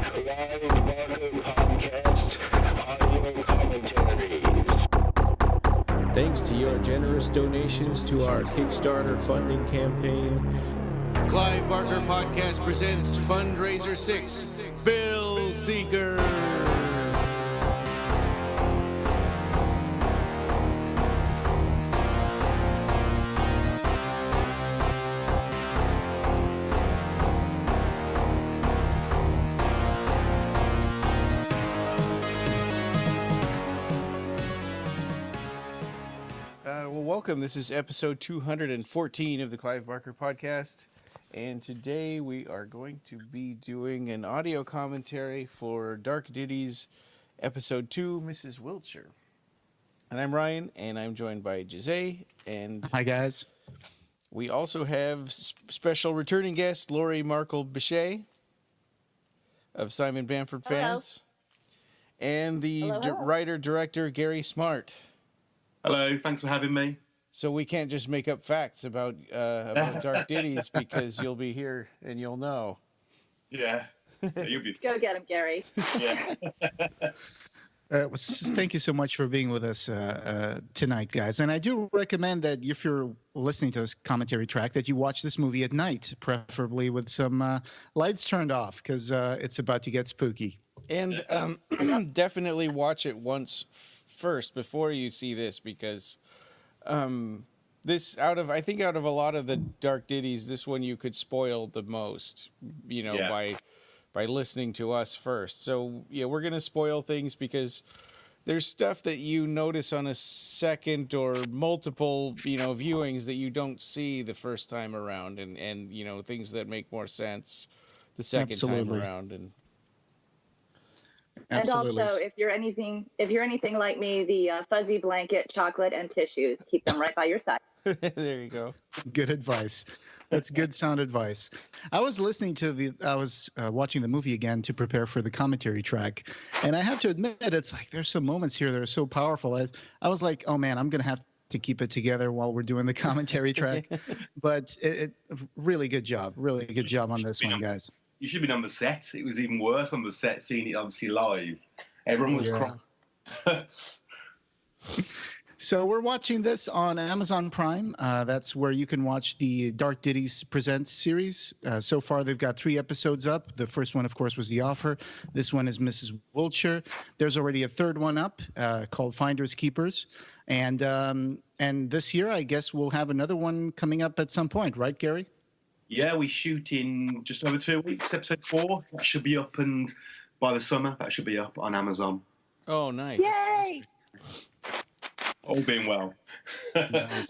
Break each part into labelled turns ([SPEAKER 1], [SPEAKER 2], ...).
[SPEAKER 1] Clive Barker Podcast audio commentaries.
[SPEAKER 2] Thanks to your generous donations to our Kickstarter funding campaign, Clive Barker Podcast presents Fundraiser 6, Bill Seeker. Welcome. This is episode 214 of the Clive Barker Podcast, and today we are going to be doing an audio commentary for Dark Ditties episode 2, Mrs. Wiltshire. And I'm Ryan, and I'm joined by Jose, and
[SPEAKER 3] hi guys.
[SPEAKER 2] We also have special returning guest Lori Markle-Bichet of Simon Bamford fans, and the writer-director Gary Smart.
[SPEAKER 4] Hello, thanks for having me.
[SPEAKER 2] So we can't just make up facts about Dark Ditties because you'll be here and you'll know.
[SPEAKER 4] Yeah, you'll be.
[SPEAKER 5] Go get him, Gary.
[SPEAKER 4] Yeah.
[SPEAKER 3] Thank you so much for being with us tonight, guys. And I do recommend that if you're listening to this commentary track, that you watch this movie at night, preferably with some lights turned off, because it's about to get spooky.
[SPEAKER 2] And definitely watch it once first before you see this, because this out of a lot of the Dark Ditties, this one you could spoil the most, by listening to us first. So yeah, we're gonna spoil things because there's stuff that you notice on a second or multiple viewings that you don't see the first time around, and things that make more sense the second time around.
[SPEAKER 5] And also, if you're anything like me, the fuzzy blanket, chocolate, and tissues, keep them right by your side.
[SPEAKER 2] There you go.
[SPEAKER 3] Good advice. That's good sound advice. I was watching the movie again to prepare for the commentary track, and I have to admit, it's like there's some moments here that are so powerful. I was like, oh man, I'm gonna have to keep it together while we're doing the commentary track. But really good job on this one, guys.
[SPEAKER 4] You should have been on the set. It was even worse on the set, seeing it obviously live. Everyone was crying.
[SPEAKER 3] So we're watching this on Amazon Prime. That's where you can watch the Dark Ditties Presents series. So far, they've got 3 episodes up. The first one, of course, was The Offer. This one is Mrs. Wiltshire. There's already a third one up called Finders Keepers. And this year, I guess we'll have another one coming up at some point, right, Gary?
[SPEAKER 4] Yeah, we shoot in just over 2 weeks, episode 4. That should be up, and by the summer, that should be up on Amazon.
[SPEAKER 2] Oh, nice.
[SPEAKER 5] Yay!
[SPEAKER 4] All being well.
[SPEAKER 3] Nice.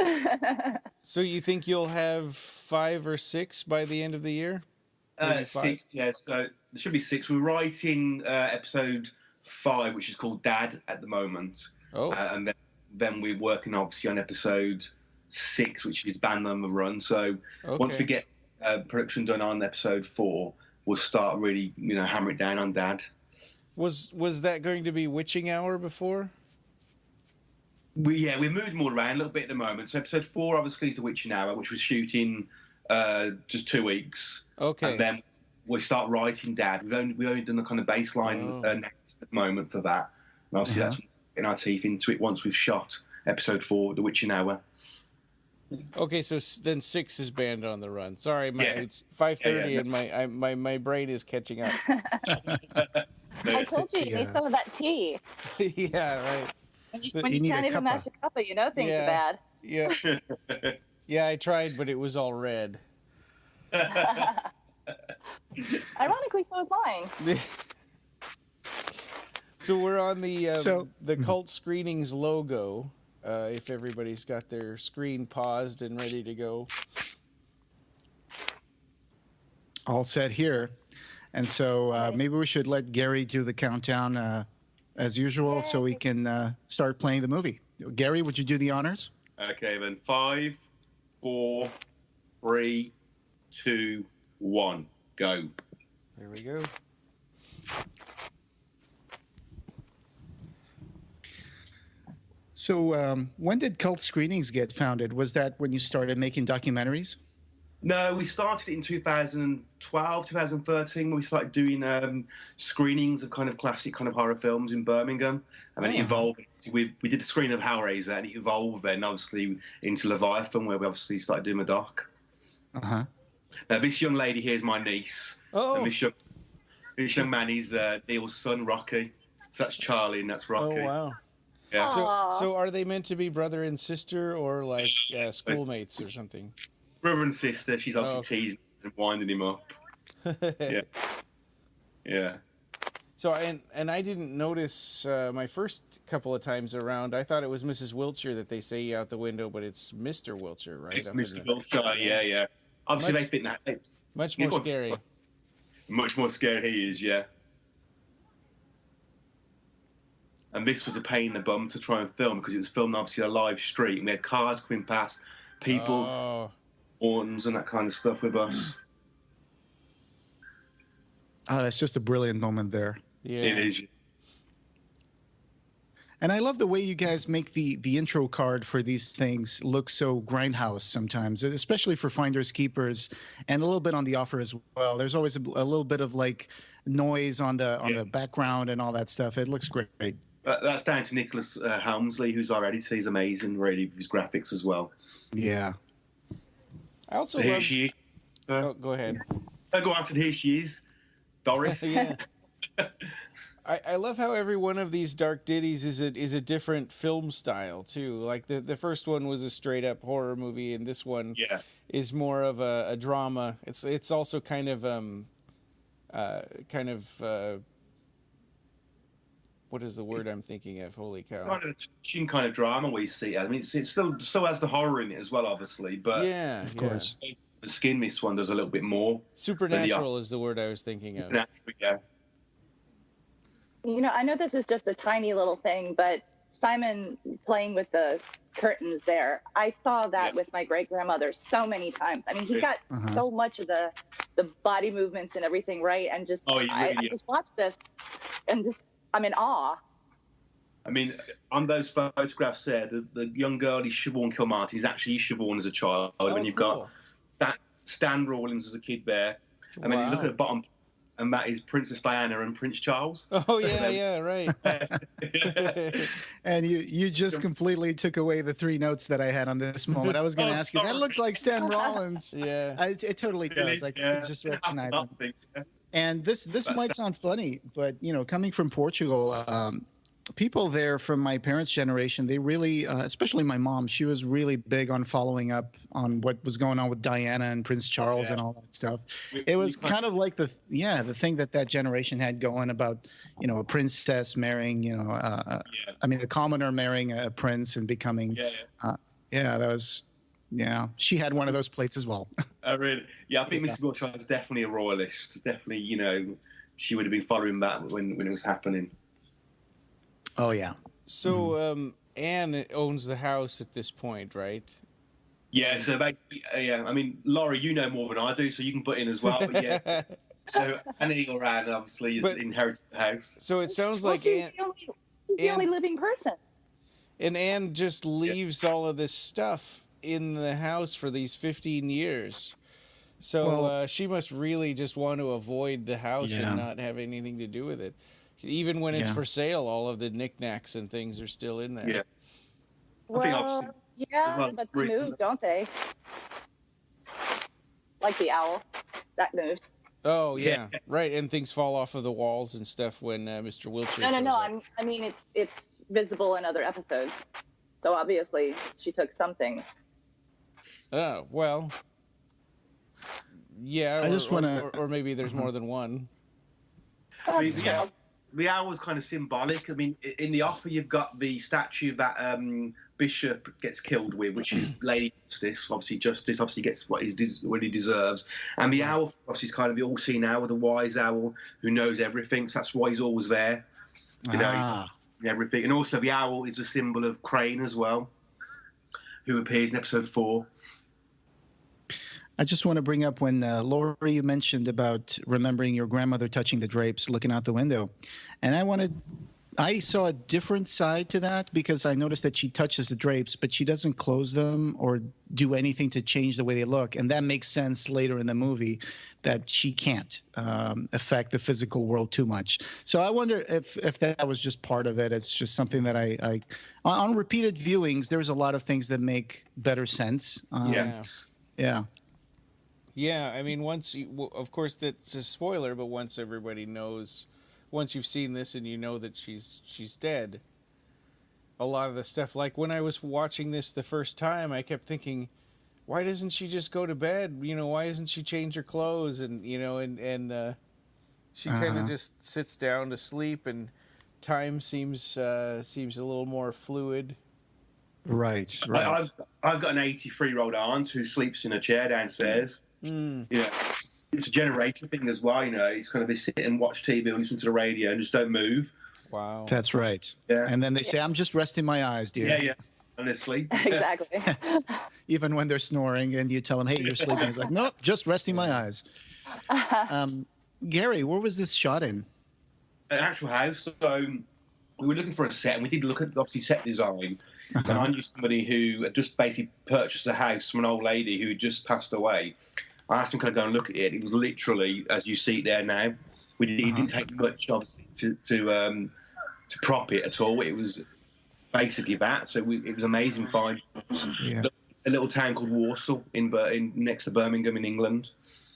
[SPEAKER 2] So you think you'll have 5 or 6 by the end of the year?
[SPEAKER 4] 6, yeah. So there should be 6. We're writing episode 5, which is called Dad at the moment.
[SPEAKER 2] Oh.
[SPEAKER 4] And then we're working, obviously, on episode 6, which is Band on the Run. So once we get production done on episode 4, we'll start really, hammer it down on Dad.
[SPEAKER 2] Was that going to be Witching Hour before?
[SPEAKER 4] We're moving more around a little bit at the moment. So episode 4 obviously is the Witching Hour, which was shooting just 2 weeks. Okay. And then we start writing Dad. We've only done a kind of baseline next at the moment for that. And obviously that's getting our teeth into it once we've shot episode 4, the Witching Hour.
[SPEAKER 2] Okay, so then 6 is Band on the Run. Sorry, it's 5:30 and my brain is catching up.
[SPEAKER 5] I told you need some of that tea.
[SPEAKER 2] Yeah, right.
[SPEAKER 5] When you can't even mash a cuppa, things are bad.
[SPEAKER 2] Yeah. Yeah, I tried, but it was all red.
[SPEAKER 5] Ironically, so is mine.
[SPEAKER 2] So we're on the Cult Screenings logo. If everybody's got their screen paused and ready to go.
[SPEAKER 3] All set here. And so maybe we should let Gary do the countdown as usual so we can start playing the movie. Gary, would you do the honors?
[SPEAKER 4] Okay, then. 5, 4, 3, 2, 1, go.
[SPEAKER 2] There we go.
[SPEAKER 3] So when did Cult Screenings get founded? Was that when you started making documentaries?
[SPEAKER 4] No, we started it in 2012, 2013, when we started doing screenings of kind of classic kind of horror films in Birmingham. And then it evolved. We did a screening of Hellraiser, and it evolved then, obviously, into Leviathan, where we obviously started doing the doc.
[SPEAKER 3] Uh-huh.
[SPEAKER 4] Now, this young lady here is my niece.
[SPEAKER 2] Oh.
[SPEAKER 4] And this young man is Neil's son, Rocky. So that's Charlie, and that's Rocky.
[SPEAKER 2] Oh, wow.
[SPEAKER 4] Yeah.
[SPEAKER 2] So are they meant to be brother and sister, or like schoolmates or something?
[SPEAKER 4] Brother and sister. She's obviously teasing and winding him up. Yeah. Yeah.
[SPEAKER 2] So and I didn't notice my first couple of times around. I thought it was Mrs. Wiltshire that they say out the window, but it's Mr. Wiltshire, right?
[SPEAKER 4] It's Mr. Wiltshire. Yeah. Obviously, they think that
[SPEAKER 2] much more scary.
[SPEAKER 4] Much more scary he is. Yeah. And this was a pain in the bum to try and film because it was filmed obviously on a live street. And we had cars coming past, people, horns and that kind of stuff with us.
[SPEAKER 3] Oh, that's just a brilliant moment there.
[SPEAKER 2] Yeah.
[SPEAKER 4] It is.
[SPEAKER 3] And I love the way you guys make the intro card for these things look so grindhouse sometimes, especially for finders keepers, and a little bit on the offer as well. There's always a little bit of like noise on the background and all that stuff. It looks great.
[SPEAKER 4] That's down to Nicholas Helmsley, who's our editor. He's amazing, really, with his graphics as well.
[SPEAKER 3] Yeah.
[SPEAKER 2] I also
[SPEAKER 4] Here
[SPEAKER 2] love...
[SPEAKER 4] she is.
[SPEAKER 2] go ahead.
[SPEAKER 4] I go after here she is, Doris.
[SPEAKER 2] Yeah. I love how every one of these Dark Ditties is a different film style too. Like the first one was a straight up horror movie, and this one is more of a drama. It's also kind of what is the word I'm thinking of? Holy cow!
[SPEAKER 4] Kind of drama we see. I mean, it still has the horror in it as well, obviously. But
[SPEAKER 3] of course,
[SPEAKER 4] the Skin Mist one does a little bit more.
[SPEAKER 2] Supernatural is the word I was thinking of.
[SPEAKER 4] Yeah.
[SPEAKER 5] You know, I know this is just a tiny little thing, but Simon playing with the curtains there, I saw that with my great-grandmother so many times. I mean, he got so much of the body movements and everything right, and just I just watched this and just I'm in awe.
[SPEAKER 4] I mean, on those photographs there, the young girl is Siobhan Kilmartin is actually Siobhan as a child, and you've got Stan Rawlings as a kid there, and then you look at the bottom, and that is Princess Diana and Prince Charles.
[SPEAKER 2] Oh yeah, right.
[SPEAKER 3] And you just completely took away the three notes that I had on this moment. I was going to ask you, that looks like Stan Rollins.
[SPEAKER 2] Yeah,
[SPEAKER 3] it totally does. I could just recognize him. And this might sound funny, but you know, coming from Portugal, people there from my parents' generation, they really, especially my mom, she was really big on following up on what was going on with Diana and Prince Charles and all that stuff. It was kind of like the thing that generation had going about, you know, a princess marrying, you know, I mean, a commoner marrying a prince and becoming, that was. Yeah, she had one of those plates as well.
[SPEAKER 4] Really? Yeah, I think Mrs. Wiltshire was definitely a royalist. Definitely, you know, she would have been following that when it was happening.
[SPEAKER 3] Oh, yeah.
[SPEAKER 2] So Anne owns the house at this point, right?
[SPEAKER 4] Yeah, so basically, I mean, Laurie, you know more than I do, so you can put in as well. But yeah, so Annie or Anne, obviously, is inherited the house.
[SPEAKER 2] So it sounds like
[SPEAKER 5] she's the only living person.
[SPEAKER 2] And Anne just leaves all of this stuff in the house for these 15 years. So she must really just want to avoid the house and not have anything to do with it. Even when it's for sale, all of the knickknacks and things are still in there.
[SPEAKER 4] Yeah.
[SPEAKER 5] Well, but they move, don't they? Like the owl. That moves.
[SPEAKER 2] Oh, yeah. Right. And things fall off of the walls and stuff when Mr. Wiltshire shows up.
[SPEAKER 5] I mean, it's visible in other episodes. So obviously she took some things.
[SPEAKER 2] Oh, well. Yeah,
[SPEAKER 3] I just want to...
[SPEAKER 2] Or maybe there's more than one.
[SPEAKER 4] The owl was kind of symbolic. I mean, in the offer, you've got the statue that Bishop gets killed with, which is Lady Justice. Justice obviously gets what he deserves. And the owl, obviously, is kind of the all-seeing owl, the wise owl who knows everything. So that's why he's always there. You know, everything. And also, the owl is a symbol of Crane as well, who appears in episode 4.
[SPEAKER 3] I just want to bring up when Laurie, you mentioned about remembering your grandmother touching the drapes, looking out the window, and I I saw a different side to that because I noticed that she touches the drapes, but she doesn't close them or do anything to change the way they look. And that makes sense later in the movie that she can't affect the physical world too much. So I wonder if that was just part of it. It's just something that I on repeated viewings, there's a lot of things that make better sense. Yeah.
[SPEAKER 2] Yeah, I mean, of course, that's a spoiler, but once everybody knows, once you've seen this and you know that she's dead, a lot of the stuff, like when I was watching this the first time, I kept thinking, why doesn't she just go to bed? You know, why doesn't she change her clothes? And, you know, and she kind of just sits down to sleep, and time seems a little more fluid.
[SPEAKER 3] Right.
[SPEAKER 4] I've got an 83-year-old aunt who sleeps in a chair downstairs. Yeah, it's a generation thing as well. You know, it's kind of they sit and watch TV or listen to the radio and just don't move.
[SPEAKER 2] Wow,
[SPEAKER 3] that's right. Yeah, and then they say, "I'm just resting my eyes, dear."
[SPEAKER 4] Yeah, honestly.
[SPEAKER 5] Exactly.
[SPEAKER 3] Even when they're snoring, and you tell them, "Hey, you're sleeping," he's like, "Nope, just resting my eyes." Gary, where was this shot in?
[SPEAKER 4] An actual house. So we were looking for a set, and we did look at obviously set design. And I knew somebody who had just basically purchased a house from an old lady who had just passed away. I asked him, can I go and look at it? It was literally, as you see it there now. It didn't take much, obviously, to prop it at all. It was basically that. So it was amazing find. Yeah. A little town called Walsall in next to Birmingham in England.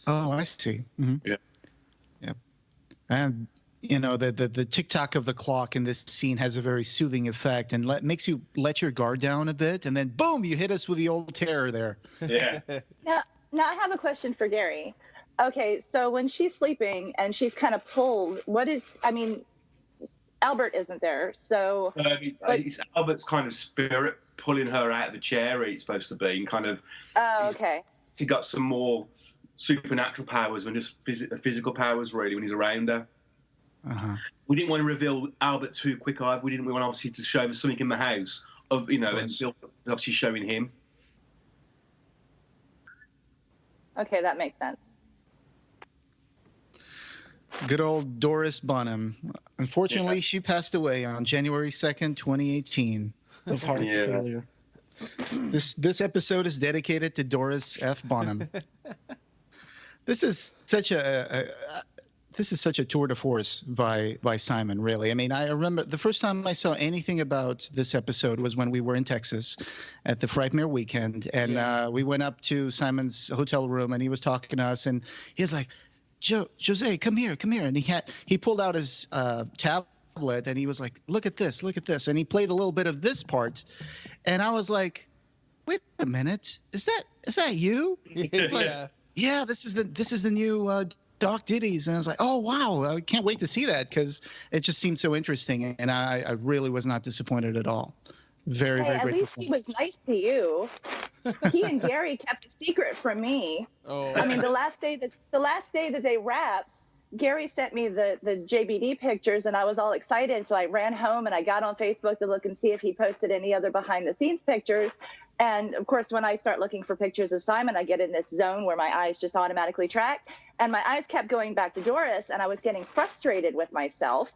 [SPEAKER 3] Oh, I see. Mm-hmm. Yeah. And you know, the tick-tock of the clock in this scene has a very soothing effect and makes you let your guard down a bit, and then boom, you hit us with the old terror there.
[SPEAKER 4] Yeah.
[SPEAKER 5] Now I have a question for Gary. Okay, so when she's sleeping and she's kind of pulled, Albert isn't there, so...
[SPEAKER 4] it's Albert's kind of spirit pulling her out of the chair, it's supposed to be, and kind of...
[SPEAKER 5] Oh, okay.
[SPEAKER 4] He got some more supernatural powers than just physical powers, really, when he's around her. We didn't want to reveal Albert too quick either. We want obviously to show him something in the house of, you know, and still obviously showing him.
[SPEAKER 5] Okay, that makes sense.
[SPEAKER 3] Good old Doris Bonham. Unfortunately, she passed away on January 2nd, 2018 of heart failure. This episode is dedicated to Doris F. Bonham. This is such a tour de force by Simon, really. I mean, I remember the first time I saw anything about this episode was when we were in Texas at the Frightmare weekend. And we went up to Simon's hotel room, and he was talking to us. And he was like, Jose, come here. And he pulled out his tablet, and he was like, look at this. And he played a little bit of this part. And I was like, wait a minute. Is that you?
[SPEAKER 2] Yeah.
[SPEAKER 3] Yeah, this is the new Dark Ditties, and I was like, oh wow, I can't wait to see that because it just seemed so interesting, and I really was not disappointed at all. Very great.
[SPEAKER 5] At least he was nice to you. He and Gary kept a secret from me.
[SPEAKER 2] Oh.
[SPEAKER 5] I mean, the last day that they wrapped, Gary sent me the JBD pictures, and I was all excited. So I ran home and I got on Facebook to look and see if he posted any other behind the scenes pictures. And of course, when I start looking for pictures of Simon, I get in this zone where my eyes just automatically track. And my eyes kept going back to Doris, and I was getting frustrated with myself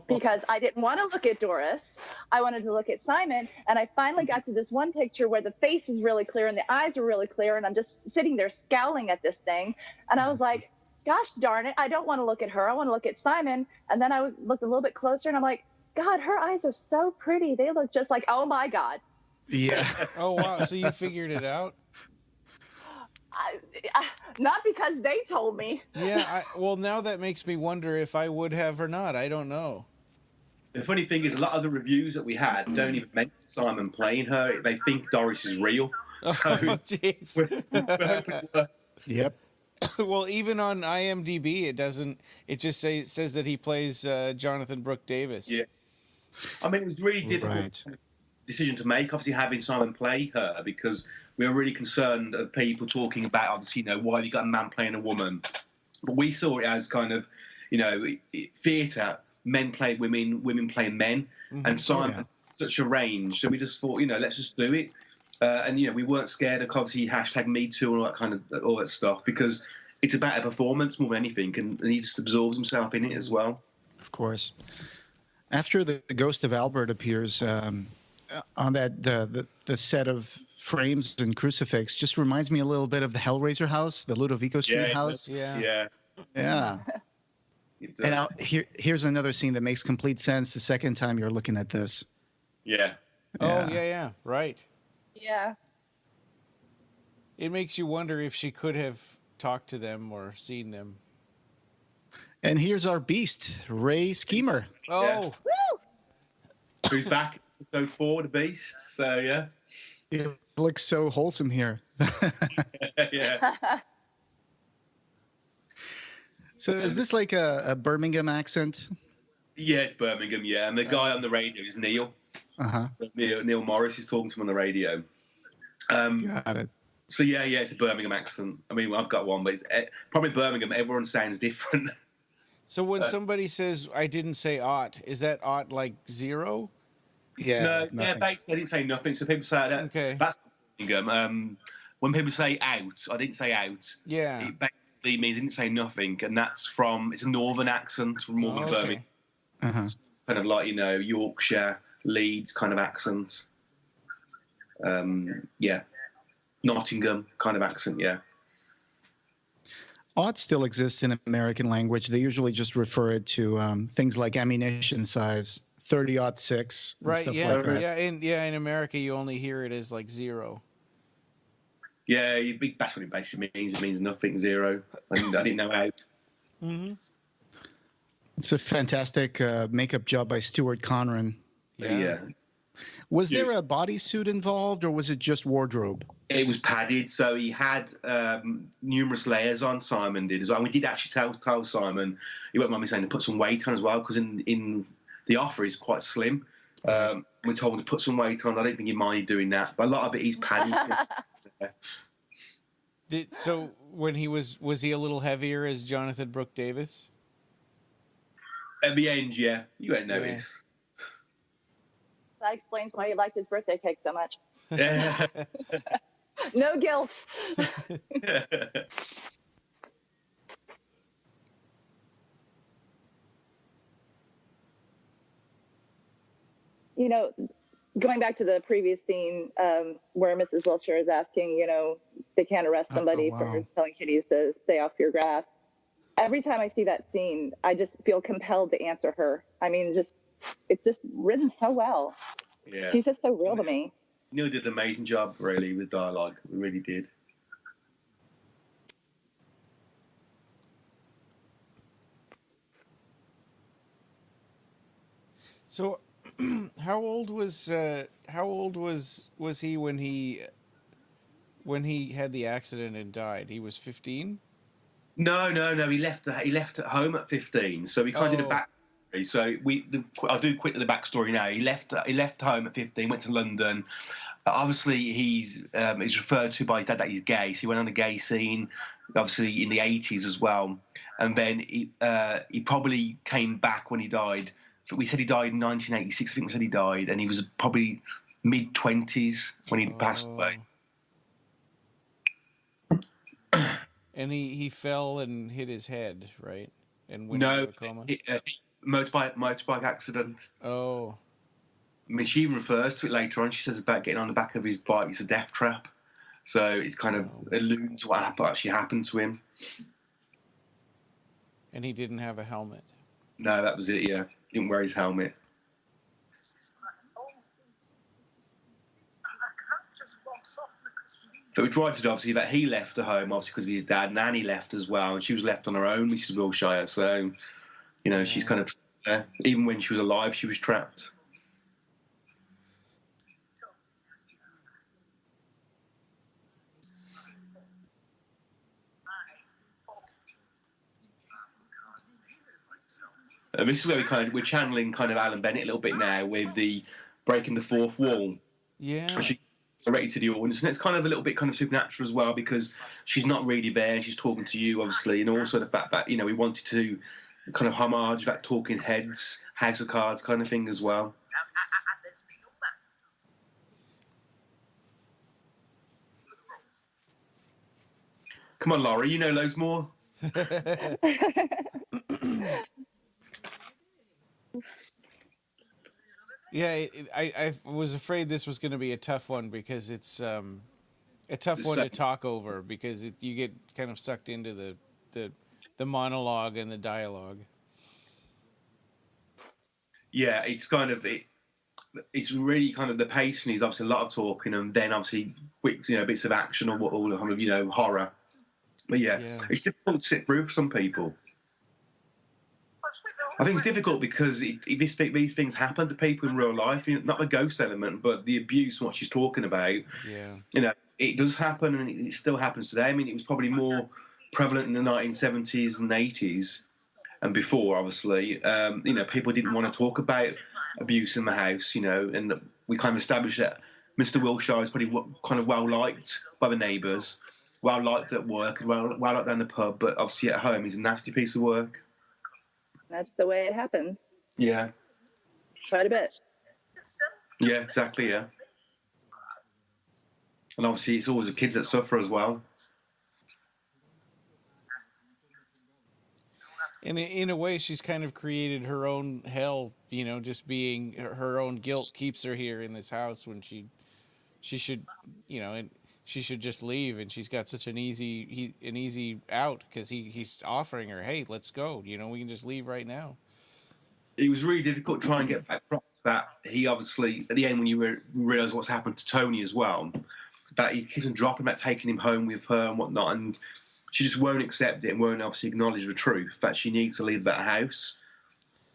[SPEAKER 5] because I didn't want to look at Doris. I wanted to look at Simon. And I finally got to this one picture where the face is really clear and the eyes are really clear. And I'm just sitting there scowling at this thing. And I was like, gosh darn it, I don't want to look at her. I want to look at Simon. And then I looked a little bit closer, and I'm like, God, her eyes are so pretty. They look just like, oh, my God.
[SPEAKER 3] Yeah.
[SPEAKER 2] Oh, wow. So you figured it out?
[SPEAKER 5] Not because they told me.
[SPEAKER 2] Yeah. Well, now that makes me wonder if I would have or not. I don't know.
[SPEAKER 4] The funny thing is, a lot of the reviews that we had don't even mention Simon playing her. They think Doris is real. So
[SPEAKER 2] jeez.
[SPEAKER 3] Yep.
[SPEAKER 2] Well, even on IMDb, it doesn't. It just says that he plays Jonathan Brooke Davis.
[SPEAKER 4] Yeah. I mean, it was really difficult decision to make, obviously, having Simon play her, because we were really concerned of people talking about, obviously, you know, why have you got a man playing a woman? But we saw it as kind of, you know, theatre, men play women, women playing men, and Simon had such a range, so we just thought, you know, let's just do it. And, you know, we weren't scared of, obviously, #MeToo and all that kind of, all that stuff, because it's about a performance more than anything, and he just absorbs himself in it as well.
[SPEAKER 3] Of course. After the ghost of Albert appears on that the set of frames and crucifix, just reminds me a little bit of the Hellraiser house, the Ludovico Street house.
[SPEAKER 4] Yeah.
[SPEAKER 3] And now here's another scene that makes complete sense the second time you're looking at this.
[SPEAKER 4] Yeah.
[SPEAKER 2] Oh, yeah, right.
[SPEAKER 5] Yeah.
[SPEAKER 2] It makes you wonder if she could have talked to them or seen them.
[SPEAKER 3] And here's our beast, Ray Schemer.
[SPEAKER 2] Oh.
[SPEAKER 4] Yeah. Who's back episode 4, the beast. So, yeah.
[SPEAKER 3] It looks so wholesome here.
[SPEAKER 4] Yeah.
[SPEAKER 3] So is this like a Birmingham accent?
[SPEAKER 4] Yeah, it's Birmingham, yeah. And the guy on the radio is Neil.
[SPEAKER 3] Uh-huh.
[SPEAKER 4] Neil Morris is talking to him on the radio.
[SPEAKER 3] Got it.
[SPEAKER 4] So, yeah, it's a Birmingham accent. I mean, I've got one, but it's probably Birmingham. Everyone sounds different.
[SPEAKER 2] So when somebody says, I didn't say ought, is that ought like 0?
[SPEAKER 3] Yeah.
[SPEAKER 4] No,
[SPEAKER 3] nothing.
[SPEAKER 4] yeah, basically, I didn't say nothing. So people say that.
[SPEAKER 2] Okay.
[SPEAKER 4] That's Birmingham. When people say out, I didn't say out.
[SPEAKER 2] Yeah.
[SPEAKER 4] It basically means I didn't say nothing. And that's it's a northern accent from more than Birmingham.
[SPEAKER 3] Uh-huh.
[SPEAKER 4] Kind of like, Yorkshire, Leeds kind of accent. Yeah. Nottingham kind of accent, yeah.
[SPEAKER 3] Ought still exists in American language. They usually just refer it to things like ammunition size, 30-06.
[SPEAKER 2] Right,
[SPEAKER 3] stuff
[SPEAKER 2] yeah.
[SPEAKER 3] like that.
[SPEAKER 2] In America, you only hear it as like 0.
[SPEAKER 4] Yeah, that's what it basically means. It means nothing, 0. I didn't know how.
[SPEAKER 2] Mm-hmm.
[SPEAKER 3] It's a fantastic makeup job by Stuart Conran.
[SPEAKER 4] Yeah.
[SPEAKER 3] Was there a bodysuit involved, or was it just wardrobe?
[SPEAKER 4] It was padded, so he had numerous layers on. Simon did as well. And we did actually tell Simon, he won't mind me saying, to put some weight on as well, because in the offer he's quite slim. We told him to put some weight on. I don't think he minded doing that, but a lot of it he's padded.
[SPEAKER 2] So when he was he a little heavier as Jonathan Brooke Davis?
[SPEAKER 4] At the end, yeah, you won't notice.
[SPEAKER 5] That explains why he liked his birthday cake so much.
[SPEAKER 4] Yeah.
[SPEAKER 5] No guilt. Going back to the previous scene where Mrs. Wiltshire is asking, they can't arrest somebody for telling kitties to stay off your grass. Every time I see that scene, I just feel compelled to answer her. I mean, it's just written so well.
[SPEAKER 4] Yeah.
[SPEAKER 5] She's just so real to me.
[SPEAKER 4] Neil did an amazing job, really, with dialogue. We really did.
[SPEAKER 2] So, how old was he when he had the accident and died? He was 15.
[SPEAKER 4] No. He left at home at 15. So we kind of did a back. So I'll do quickly the backstory now. He left home at 15, went to London. Obviously, he's referred to by his dad that he's gay. So he went on a gay scene, obviously in the 80s as well. And then he probably came back when he died. But we said he died in 1986. I think we said he died, and he was probably mid-20s when he passed away.
[SPEAKER 2] And he fell and hit his head, right? And went into a coma.
[SPEAKER 4] Motorbike accident.
[SPEAKER 2] Oh.
[SPEAKER 4] I mean, she refers to it later on. She says about getting on the back of his bike. It's a death trap. So it's kind of alludes what actually happened to him.
[SPEAKER 2] And he didn't have a helmet.
[SPEAKER 4] No, that was it, yeah. Didn't wear his helmet. So we tried to obviously that he left the home, obviously, because of his dad. Nanny left as well, and she was left on her own, Mrs. Wiltshire. So, she's kind of trapped there. Even when she was alive, she was trapped. And this is where we're channeling kind of Alan Bennett a little bit now with the breaking the fourth wall.
[SPEAKER 2] Yeah.
[SPEAKER 4] She directed to the audience, and it's kind of a little bit kind of supernatural as well, because she's not really there. She's talking to you, obviously, and also the fact that we wanted to kind of homage that Talking Heads, House of Cards kind of thing as well. Come on, Laurie, you know loads more.
[SPEAKER 2] Yeah, I was afraid this was going to be a tough one because it's a tough one to talk over because you get kind of sucked into the monologue and the dialogue.
[SPEAKER 4] Yeah, it's kind of it's really kind of the pacing is obviously a lot of talking and then obviously quick, bits of action or kind of horror. But yeah, it's difficult to sit through for some people. I think it's difficult because these things happen to people in real life. Not the ghost element, but the abuse and what she's talking about.
[SPEAKER 2] Yeah.
[SPEAKER 4] It does happen, and it still happens today. I mean, it was probably more prevalent in the 1970s and 80s and before, obviously. People didn't want to talk about abuse in the house, and we kind of established that Mr. Wiltshire is probably kind of well liked by the neighbours, well liked at work, well liked down the pub, but obviously at home he's a nasty piece of work.
[SPEAKER 5] That's the way it happens.
[SPEAKER 4] Yeah.
[SPEAKER 5] Quite a bit.
[SPEAKER 4] Yeah, exactly, yeah. And obviously it's always the kids that suffer as well.
[SPEAKER 2] In a way, she's kind of created her own hell, just being her own guilt keeps her here in this house when she should, and she should just leave. And she's got such an easy out because he's offering her, hey, let's go. We can just leave right now.
[SPEAKER 4] It was really difficult trying to get back from that. He obviously, at the end, when you realise what's happened to Tony as well, that he keeps on dropping about taking him home with her and whatnot, and she just won't accept it and won't obviously acknowledge the truth that she needs to leave that house.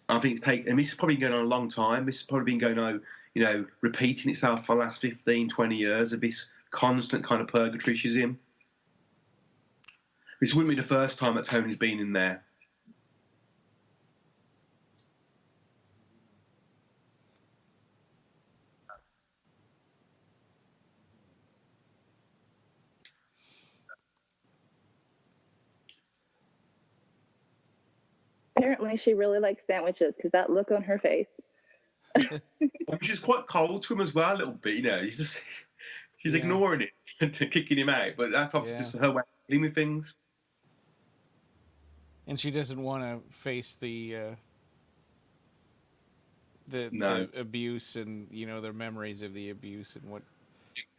[SPEAKER 4] I think and this has probably been going on a long time. This has probably been going on, repeating itself for the last 15, 20 years of this constant kind of purgatory she's in. This wouldn't be the first time that Tony's been in there.
[SPEAKER 5] Apparently she really likes sandwiches because that look on her face.
[SPEAKER 4] She's quite cold to him as well a little bit, she's ignoring it and kicking him out, but that's obviously just her way of dealing with things.
[SPEAKER 2] And she doesn't want to face the abuse and their memories of the abuse and what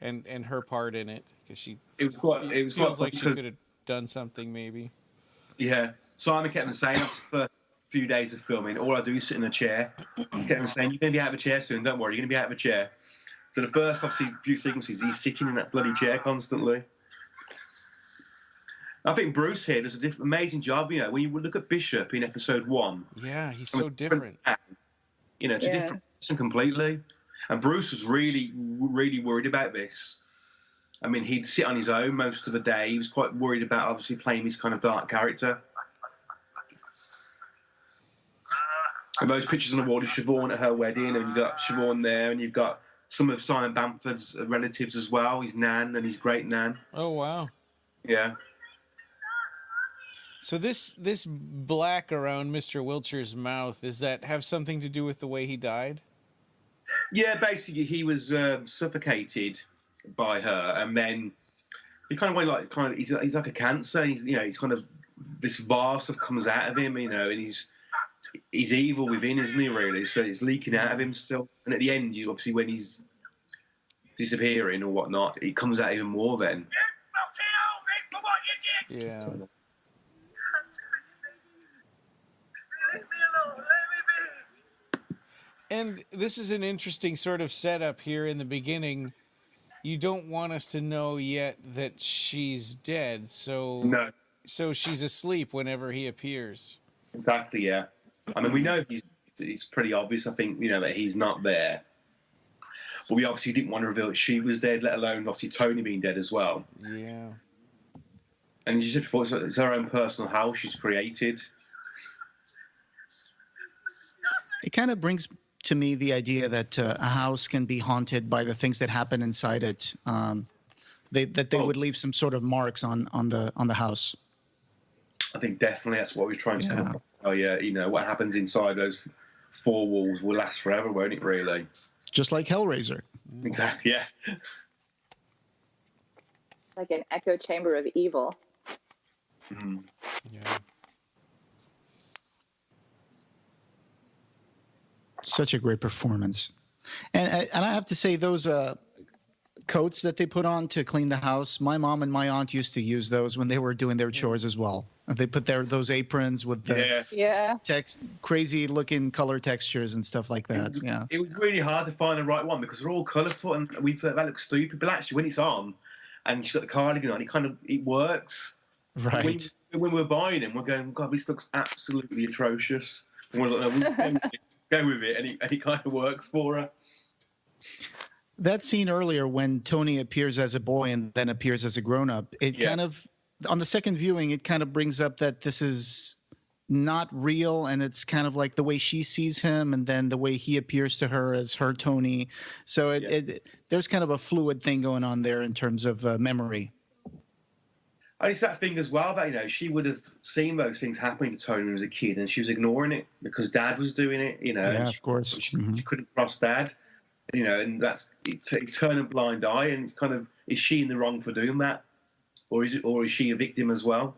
[SPEAKER 2] and her part in it because it feels like she could have done something maybe.
[SPEAKER 4] Yeah. Simon kept on saying after the first few days of filming, all I do is sit in a chair. He kept on saying, you're going to be out of a chair soon, don't worry, you're going to be out of a chair. So the first, obviously, few sequences, he's sitting in that bloody chair constantly. I think Bruce here does an amazing job, when you look at Bishop in episode 1.
[SPEAKER 2] Yeah, he's so different.
[SPEAKER 4] It's a different person completely. And Bruce was really, really worried about this. I mean, he'd sit on his own most of the day. He was quite worried about, obviously, playing this kind of dark character. And those pictures on the wall is Siobhan at her wedding, and you've got Siobhan there, and you've got some of Simon Bamford's relatives as well, his nan and his great nan.
[SPEAKER 2] Oh, wow.
[SPEAKER 4] Yeah.
[SPEAKER 2] So this black around Mr. Wiltshire's mouth, does that have something to do with the way he died?
[SPEAKER 4] Yeah, basically he was suffocated by her, and then he kind of went he's like a cancer. He's kind of this vase that comes out of him, and he's evil within, isn't he? Really, so it's leaking out of him still. And at the end, obviously when he's disappearing or whatnot, it comes out even more. Then.
[SPEAKER 2] Yeah. And this is an interesting sort of setup here in the beginning. You don't want us to know yet that she's dead, so
[SPEAKER 4] no.
[SPEAKER 2] So she's asleep whenever he appears.
[SPEAKER 4] Exactly, yeah. I mean, we know it's pretty obvious, I think, that he's not there. But we obviously didn't want to reveal that she was dead, let alone obviously Tony being dead as well.
[SPEAKER 2] Yeah.
[SPEAKER 4] And you said before, it's her own personal house she's created.
[SPEAKER 3] It kind of brings to me the idea that a house can be haunted by the things that happen inside it. They would leave some sort of marks on the house.
[SPEAKER 4] I think definitely that's what we're trying to do. Oh yeah, what happens inside those four walls will last forever, won't it? Really.
[SPEAKER 3] Just like Hellraiser.
[SPEAKER 4] Exactly. Yeah.
[SPEAKER 5] Like an echo chamber of evil.
[SPEAKER 4] Mm-hmm.
[SPEAKER 2] Yeah.
[SPEAKER 3] Such a great performance. And I have to say those coats that they put on to clean the house, my mom and my aunt used to use those when they were doing their chores as well. They put those aprons with the crazy looking color textures and stuff like that.
[SPEAKER 4] It was really hard to find the right one because they're all colourful, and we thought that looks stupid. But actually, when it's on, and she's got the cardigan on, it works.
[SPEAKER 3] Right.
[SPEAKER 4] When we're buying them, we're going, God, this looks absolutely atrocious. And we're like, no, we'll go with it, and it kind of works for her.
[SPEAKER 3] That scene earlier when Tony appears as a boy and then appears as a grown-up, kind of, on the second viewing, it kind of brings up that this is not real, and it's kind of like the way she sees him and then the way he appears to her as her Tony. So there's kind of a fluid thing going on there in terms of memory.
[SPEAKER 4] And it's that thing as well that, she would have seen those things happening to Tony when he was a kid, and she was ignoring it because Dad was doing it,
[SPEAKER 3] Yeah, of course.
[SPEAKER 4] She couldn't cross Dad. And that's it's turn a blind eye, and it's kind of, is she in the wrong for doing that, or is she a victim as well?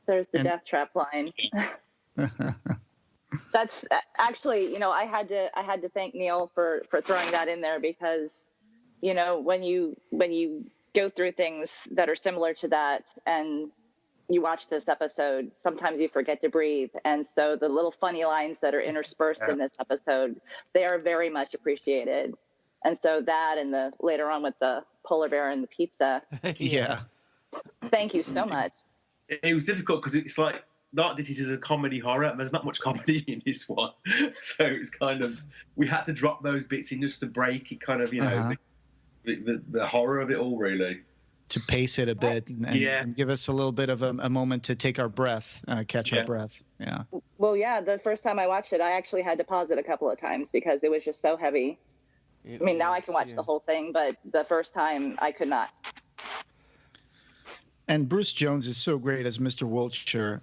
[SPEAKER 5] There's the death trap line. That's actually, I had to thank Neil for throwing that in there because, when you go through things that are similar to that and you watch this episode, sometimes you forget to breathe. And so the little funny lines that are interspersed in this episode, they are very much appreciated. And so that, and the later on with the polar bear and the pizza.
[SPEAKER 3] Yeah.
[SPEAKER 5] Thank you so much.
[SPEAKER 4] It was difficult because it's like, Dark Ditties is a comedy horror, and there's not much comedy in this one. So it's kind of, we had to drop those bits in just to break it, kind of, the horror of it all, really.
[SPEAKER 3] To pace it a bit and give us a little bit of a moment to take our breath, catch our breath. Yeah.
[SPEAKER 5] Well, the first time I watched it, I actually had to pause it a couple of times because it was just so heavy. Now I can watch the whole thing, but the first time I could not.
[SPEAKER 3] And Bruce Jones is so great as Mr. Wiltshire.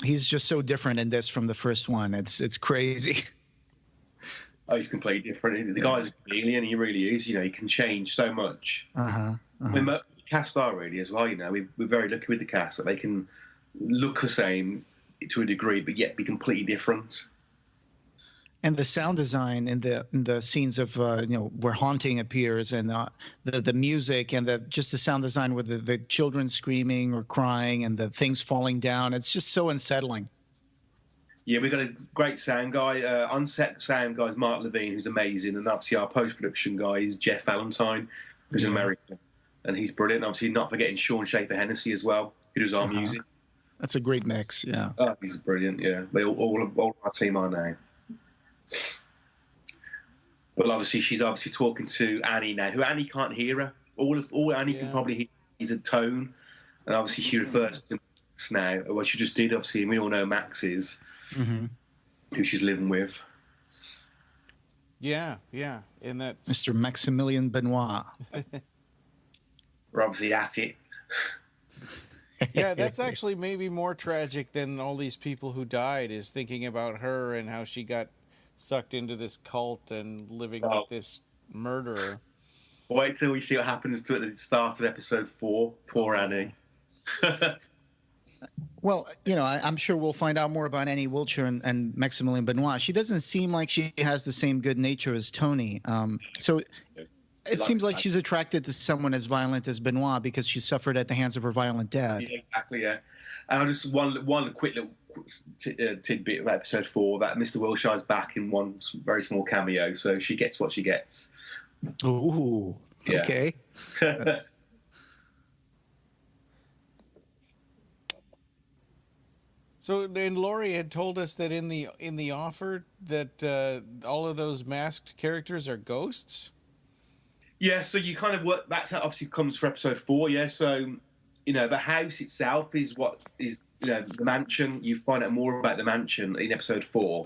[SPEAKER 3] He's just so different in this from the first one. It's crazy.
[SPEAKER 4] Oh, he's completely different. The guy's a chameleon. He really is. He can change so much. The cast are really as well. We're very lucky with the cast that they can look the same to a degree, but yet be completely different.
[SPEAKER 3] And the sound design in the scenes of where haunting appears, and the music and just the sound design with the children screaming or crying and the things falling down, it's just so unsettling.
[SPEAKER 4] Yeah, we've got a great sound guy. On-set sound guy is Mark Levine, who's amazing, and obviously our post-production guy is Jeff Valentine, who's American, and he's brilliant. Obviously, not forgetting Sean Schaefer-Hennessy as well, who does our music.
[SPEAKER 3] That's a great mix. Yeah.
[SPEAKER 4] Oh, he's brilliant. Yeah, they all of our team are now. Well, obviously, she's talking to Annie now, who Annie can't hear her. All Annie can probably hear is a tone, and obviously she refers to Max now. Well, she just did, obviously, and we all know Max is who she's living with.
[SPEAKER 2] Yeah, and that's
[SPEAKER 3] Mr. Maximilian Benoit.
[SPEAKER 4] We're obviously at it.
[SPEAKER 2] Yeah, that's actually maybe more tragic than all these people who died, is thinking about her and how she got sucked into this cult and living with this murderer.
[SPEAKER 4] Wait till we see what happens to it at the start of episode 4. Poor Annie.
[SPEAKER 3] Well, I'm sure we'll find out more about Annie Wiltshire and Maximilian Benoit. She doesn't seem like she has the same good nature as Tony. So it seems like she's attracted to someone as violent as Benoit because she suffered at the hands of her violent dad.
[SPEAKER 4] Yeah, exactly, yeah. And just one quick little tidbit of episode 4, that Mr. Wilshire's back in one very small cameo, so she gets what she gets.
[SPEAKER 3] Ooh, okay.
[SPEAKER 2] So, and Laurie had told us that in the offer that all of those masked characters are ghosts.
[SPEAKER 4] Yeah, so you kind of work. That obviously comes for episode 4. Yeah, so the house itself is what is the mansion. You find out more about the mansion in episode 4.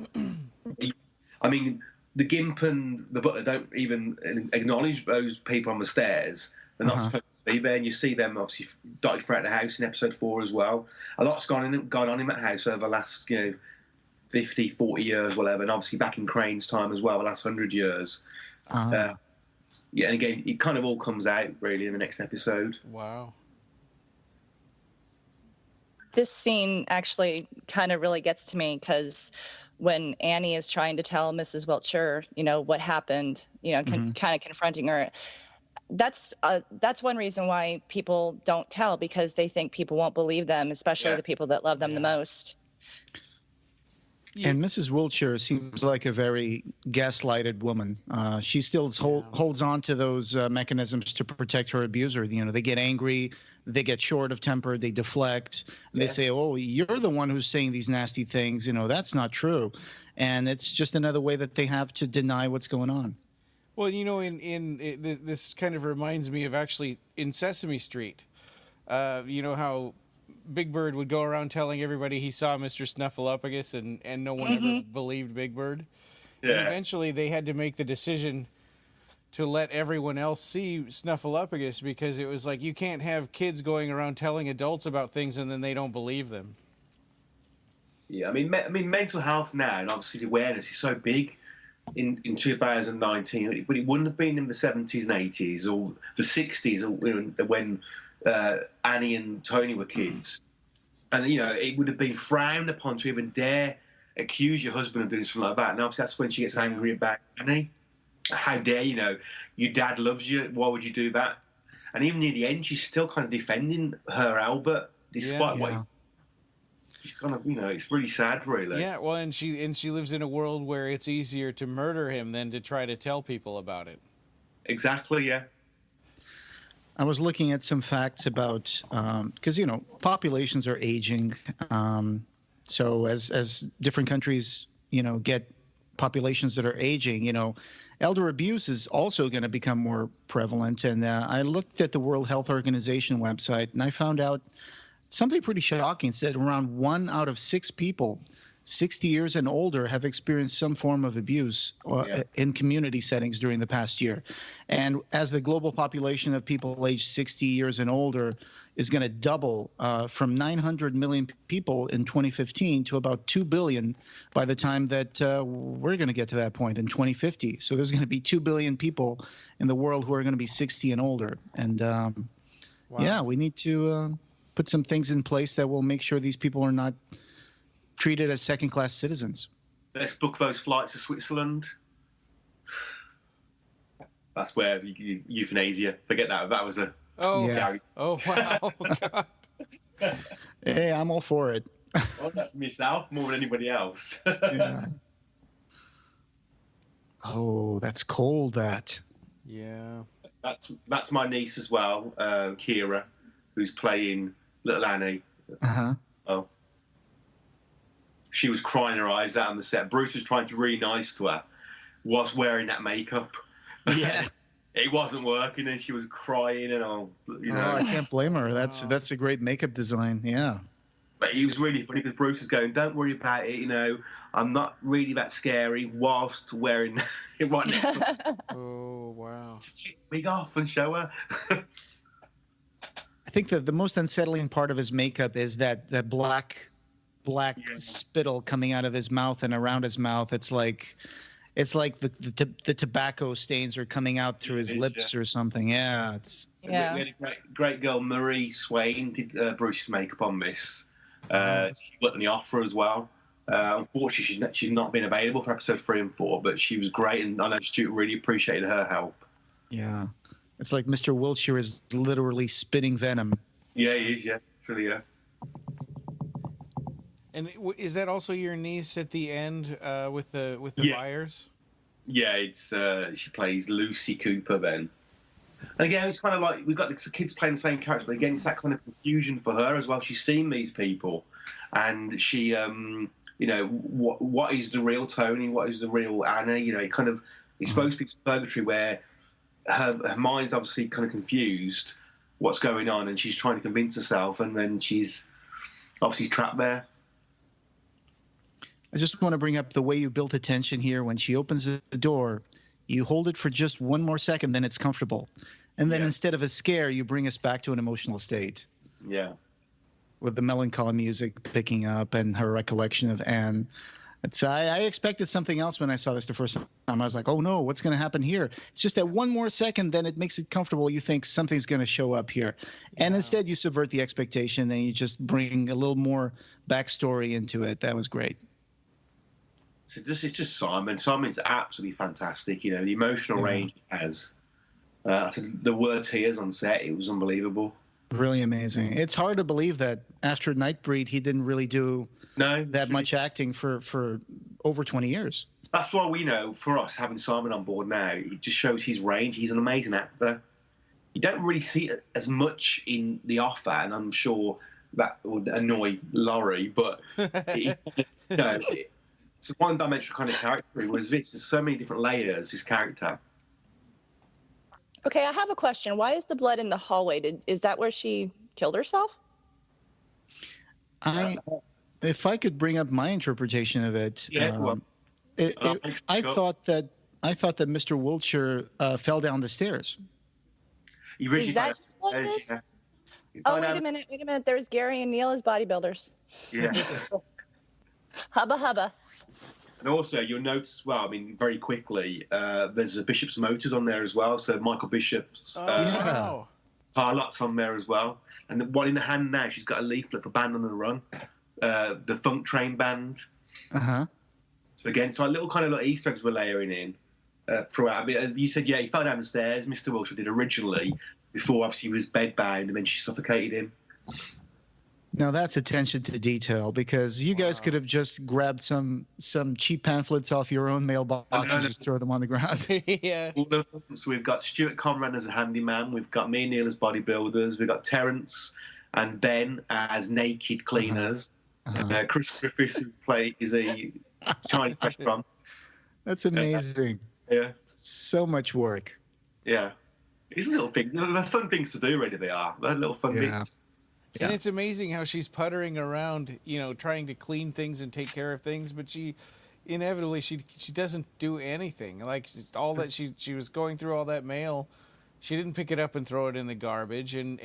[SPEAKER 4] I mean, the Gimp and the Butler don't even acknowledge those people on the stairs. They're not supposed to be there, and you see them obviously dotted throughout the house in episode 4 as well. A lot's gone on in that house over the last 50, 40 years, whatever, and obviously back in Crane's time as well, the last 100 years. Yeah, and again, it kind of all comes out really in the next episode.
[SPEAKER 2] Wow.
[SPEAKER 6] this scene actually kind of really gets to me, because when Annie is trying to tell Mrs. Wiltshire, what happened, kind of confronting her, that's one reason why people don't tell, because they think people won't believe them, especially the people that love them the most.
[SPEAKER 3] And Mrs. Wiltshire seems like a very gaslighted woman. She still holds on to those mechanisms to protect her abuser. They get angry, they get short of temper, they deflect. And they say, "Oh, you're the one who's saying these nasty things. That's not true." And it's just another way that they have to deny what's going on.
[SPEAKER 2] Well, this kind of reminds me of actually in Sesame Street. How Big Bird would go around telling everybody he saw Mr. Snuffleupagus, and no one ever believed Big Bird. Yeah. And eventually they had to make the decision to let everyone else see Snuffleupagus, because it was like, you can't have kids going around telling adults about things and then they don't believe them.
[SPEAKER 4] Yeah, I mean, mental health now, and obviously the awareness is so big in 2019, but it wouldn't have been in the 70s and 80s or the 60s when Annie and Tony were kids. And, it would have been frowned upon to even dare accuse your husband of doing something like that. And obviously that's when she gets angry about Annie. How dare, your dad loves you, why would you do that? And even near the end, she's still kind of defending her Albert, despite what she's kind of, it's really sad, really.
[SPEAKER 2] Yeah, well, and she lives in a world where it's easier to murder him than to try to tell people about it.
[SPEAKER 4] Exactly, yeah.
[SPEAKER 3] I was looking at some facts about, because, populations are aging. So as different countries, get populations that are aging, elder abuse is also going to become more prevalent. And I looked at the World Health Organization website, and I found out something pretty shocking. It said around 1 out of 6 people 60 years and older have experienced some form of abuse in community settings during the past year. And as the global population of people aged 60 years and older is going to double from 900 million people in 2015 to about 2 billion by the time that we're going to get to that point in 2050. So there's going to be 2 billion people in the world who are going to be 60 and older. And we need to put some things in place that will make sure these people are not treated as second-class citizens.
[SPEAKER 4] Let's book those flights to Switzerland. That's where euthanasia. Forget that. That was a...
[SPEAKER 2] Oh, yeah. Oh, wow. God.
[SPEAKER 3] Hey, I'm all for it.
[SPEAKER 4] Well, that's myself more than anybody else.
[SPEAKER 3] Yeah. Oh, that's cold, that.
[SPEAKER 2] Yeah.
[SPEAKER 4] That's my niece as well, Kira, who's playing Little Annie.
[SPEAKER 3] Uh-huh.
[SPEAKER 4] Oh. She was crying her eyes out on the set. Bruce was trying to be really nice to her whilst wearing that makeup.
[SPEAKER 3] Yeah.
[SPEAKER 4] It wasn't working, and she was crying, and
[SPEAKER 3] Oh, I can't blame her. That's a great makeup design. Yeah.
[SPEAKER 4] But he was really funny because Bruce was going, "Don't worry about it. I'm not really that scary," whilst wearing it right next to her.
[SPEAKER 2] Oh, wow.
[SPEAKER 4] Wig off and show her.
[SPEAKER 3] I think that the most unsettling part of his makeup is that black spittle coming out of his mouth and around his mouth. It's like the tobacco stains are coming out through his lips or something. Yeah,
[SPEAKER 4] We had a great girl, Marie Swain, did Bruce's makeup on this. She got the offer as well. Unfortunately, she's not been available for episode 3 and 4, but she was great, and I know Stuart really appreciated her help.
[SPEAKER 3] Yeah, it's like Mr. Wiltshire is literally spitting venom.
[SPEAKER 4] Yeah, he is. Yeah, really. Yeah.
[SPEAKER 2] And is that also your niece at the end with the buyers?
[SPEAKER 4] Yeah, it's she plays Lucy Cooper then. And again, it's kind of like we've got the kids playing the same character, but again, it's that kind of confusion for her as well. She's seen these people, and she, what is the real Tony? What is the real Annie? It kind of it's supposed to be purgatory where her mind's obviously kind of confused what's going on, and she's trying to convince herself, and then she's obviously trapped there.
[SPEAKER 3] I just want to bring up the way you built the tension here. When she opens the door, you hold it for just one more second, then it's comfortable. And then instead of a scare, you bring us back to an emotional state.
[SPEAKER 4] Yeah.
[SPEAKER 3] With the melancholy music picking up and her recollection of Anne. I expected something else when I saw this the first time. I was like, oh no, what's going to happen here? It's just that one more second, then it makes it comfortable. You think something's going to show up here. And instead you subvert the expectation and you just bring a little more backstory into it. That was great.
[SPEAKER 4] So it's just Simon. Simon's absolutely fantastic. You know, the emotional range he has. There were tears on set. It was unbelievable. Really
[SPEAKER 3] amazing. It's hard to believe that after Nightbreed, he didn't really do that much acting for over 20 years.
[SPEAKER 4] That's why we know, for us, having Simon on board now, it just shows his range. He's an amazing actor. You don't really see it as much in The Offer, and I'm sure that would annoy Laurie, but it's a one-dimensional kind of character, whereas Vince has so many different layers, his character.
[SPEAKER 6] Okay, I have a question. Why is the blood in the hallway? Is that where she killed herself?
[SPEAKER 3] If I could bring up my interpretation of it, I thought that Mr. Wiltshire fell down the stairs.
[SPEAKER 6] Is that what it is? Oh, wait a minute. There's Gary and Neil as bodybuilders.
[SPEAKER 4] Yeah.
[SPEAKER 6] Hubba hubba.
[SPEAKER 4] And also, you'll notice as well, I mean, very quickly, there's a Bishop's Motors on there as well. So Michael Bishop's Parlot's on there as well. And the one in the hand now, she's got a leaflet for Band on the Run, the Funk Train Band.
[SPEAKER 3] Uh-huh.
[SPEAKER 4] So again, so a little kind of like Easter eggs we're layering in throughout. I mean, you said, he fell down the stairs. Mr. Wiltshire did originally, before obviously he was bedbound, and then she suffocated him.
[SPEAKER 3] Now that's attention to detail, because you guys could have just grabbed some cheap pamphlets off your own mailbox and just throw them on the ground.
[SPEAKER 2] Yeah.
[SPEAKER 4] So we've got Stuart Conran as a handyman. We've got me and Neil as bodybuilders. We've got Terence and Ben as naked cleaners. Chris Griffiths, who is a Chinese restaurant.
[SPEAKER 3] That's amazing.
[SPEAKER 4] Yeah.
[SPEAKER 3] So much work.
[SPEAKER 4] Yeah. These little things. They're fun things to do, really, they are. They're little fun things.
[SPEAKER 2] And it's amazing how she's puttering around, trying to clean things and take care of things, but she inevitably she doesn't do anything. Like all that she was going through all that mail, she didn't pick it up and throw it in the garbage. And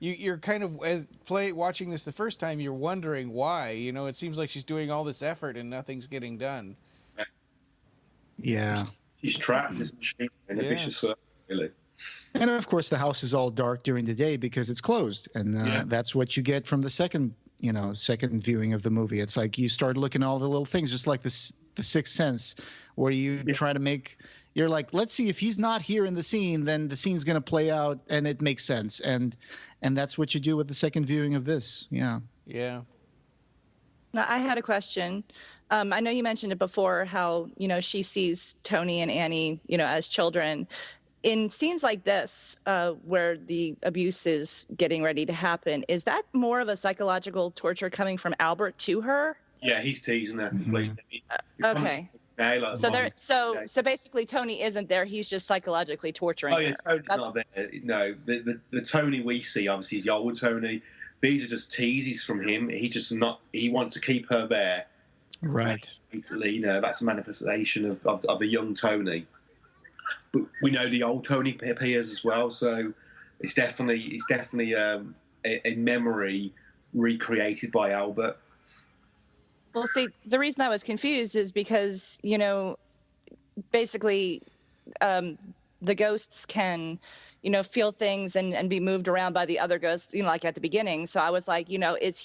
[SPEAKER 2] you're kind of watching this the first time, you're wondering why. It seems like she's doing all this effort and nothing's getting done.
[SPEAKER 3] Yeah,
[SPEAKER 4] she's trapped, isn't she? In a vicious circle, really.
[SPEAKER 3] And of course, the house is all dark during the day because it's closed, and that's what you get from the second viewing of the movie. It's like you start looking at all the little things, just like the Sixth Sense, where you try to make. You're like, let's see if he's not here in the scene, then the scene's going to play out, and it makes sense, and that's what you do with the second viewing of this. Yeah.
[SPEAKER 2] Yeah.
[SPEAKER 6] Now, I had a question. I know you mentioned it before, how she sees Tony and Annie, as children. In scenes like this, where the abuse is getting ready to happen, is that more of a psychological torture coming from Albert to her?
[SPEAKER 4] Yeah, he's teasing her.
[SPEAKER 6] Okay. So basically, Tony isn't there. He's just psychologically torturing her.
[SPEAKER 4] Tony's not there. No, the Tony we see, obviously, is the old Tony. These are just teases from him. He's just not. He wants to keep her there.
[SPEAKER 3] Right.
[SPEAKER 4] Basically, that's a manifestation of a young Tony. But we know the old Tony appears as well, so it's definitely a memory recreated by Albert.
[SPEAKER 6] Well, see, the reason I was confused is because basically the ghosts can feel things and be moved around by the other ghosts, like at the beginning. So I was like, is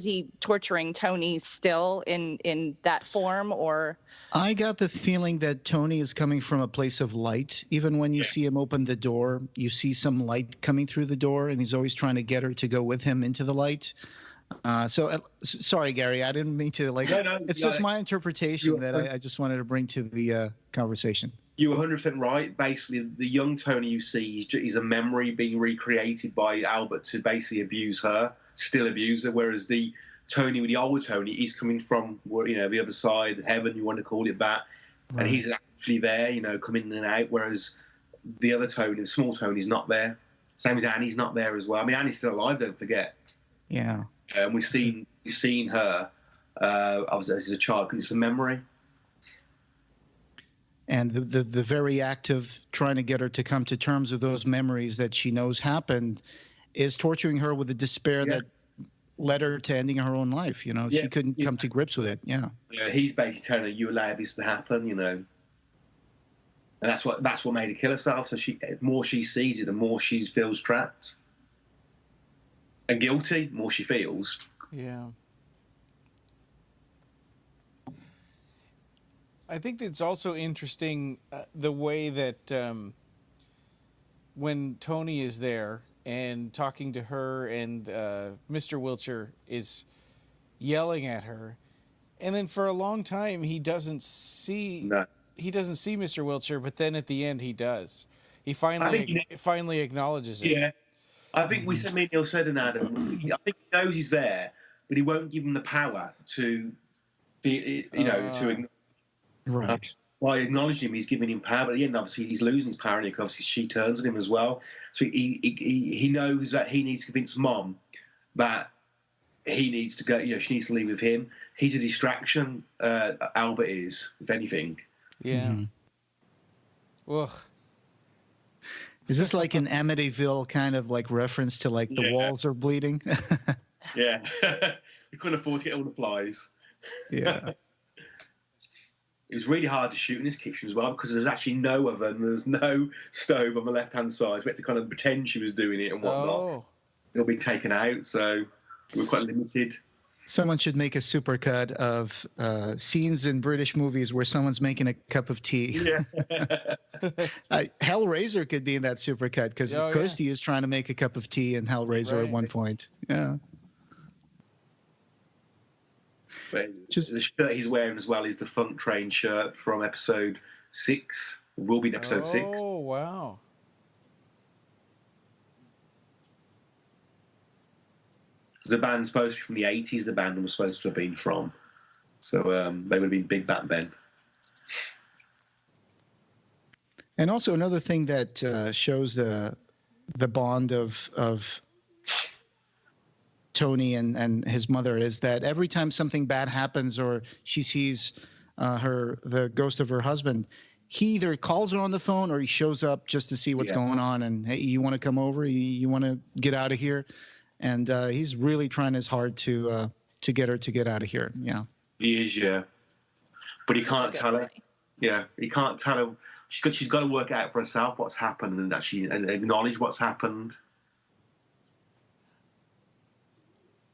[SPEAKER 6] he torturing Tony still in that form, or?
[SPEAKER 3] I got the feeling that Tony is coming from a place of light. Even when you see him open the door, you see some light coming through the door, and he's always trying to get her to go with him into the light. Sorry, Gary, I didn't mean to it's just my interpretation that I just wanted to bring to the conversation.
[SPEAKER 4] You're 100% right. Basically, the young Tony you see is a memory being recreated by Albert to basically still abuse her, whereas the Tony, with the older Tony, is coming from the other side, heaven, you want to call it that, and he's actually there, coming in and out. Whereas the other Tony, the small Tony's not there. Same as Annie's not there as well. I mean, Annie's still alive. Don't forget.
[SPEAKER 3] Yeah.
[SPEAKER 4] And we've seen her, obviously as a child, because it's a memory.
[SPEAKER 3] And the very act of trying to get her to come to terms with those memories that she knows happened is torturing her with the despair that led her to ending her own life. You know, she couldn't come to grips with it. Yeah.
[SPEAKER 4] Yeah, he's basically telling her, "You allowed this to happen," you know. And that's what made her kill herself. So the more she sees it, the more she feels trapped and guilty. The more she feels.
[SPEAKER 2] Yeah. I think it's also interesting the way that when Tony is there and talking to her, and Mr. Wiltshire is yelling at her, and then for a long time he doesn't see Mr. Wiltshire, but then at the end he does. He finally acknowledges it.
[SPEAKER 4] Yeah, I think me and Neil said in Adam. I think he knows he's there, but he won't give him the power to, to.
[SPEAKER 3] Right.
[SPEAKER 4] By acknowledging him, he's giving him power. But at the end, obviously, he's losing his power, and obviously she turns on him as well. So he knows that he needs to convince Mom that he needs to go. You know, she needs to leave with him. He's a distraction. Albert is, if anything.
[SPEAKER 2] Yeah.
[SPEAKER 3] Mm-hmm. Ugh. Is this like an Amityville kind of like reference to like the walls are bleeding?
[SPEAKER 4] Yeah. We couldn't afford to get all the flies.
[SPEAKER 3] Yeah.
[SPEAKER 4] It was really hard to shoot in this kitchen as well because there's actually no oven. There's no stove on the left-hand side. We had to kind of pretend she was doing it and whatnot.
[SPEAKER 2] Oh.
[SPEAKER 4] It'll be taken out, so we were quite limited.
[SPEAKER 3] Someone should make a supercut of scenes in British movies where someone's making a cup of tea.
[SPEAKER 4] Yeah.
[SPEAKER 3] Hellraiser could be in that supercut because Kirsty is trying to make a cup of tea in Hellraiser at one point. Yeah.
[SPEAKER 4] But the shirt he's wearing as well is the Funk Train shirt from episode 6. It will be in episode 6.
[SPEAKER 2] Oh, wow.
[SPEAKER 4] The band's supposed to be from the 80s, the band was supposed to have been from. So they would have been big back then.
[SPEAKER 3] And also another thing that shows the bond of Tony and his mother is that every time something bad happens or she sees the ghost of her husband, he either calls her on the phone or he shows up just to see what's going on and, hey, you want to come over? You want to get out of here? And he's really trying his hard to get her to get out of here. Yeah,
[SPEAKER 4] he is. Yeah, but he can't tell her. Yeah, he can't tell her. She's got to work out for herself what's happened and actually acknowledge what's happened.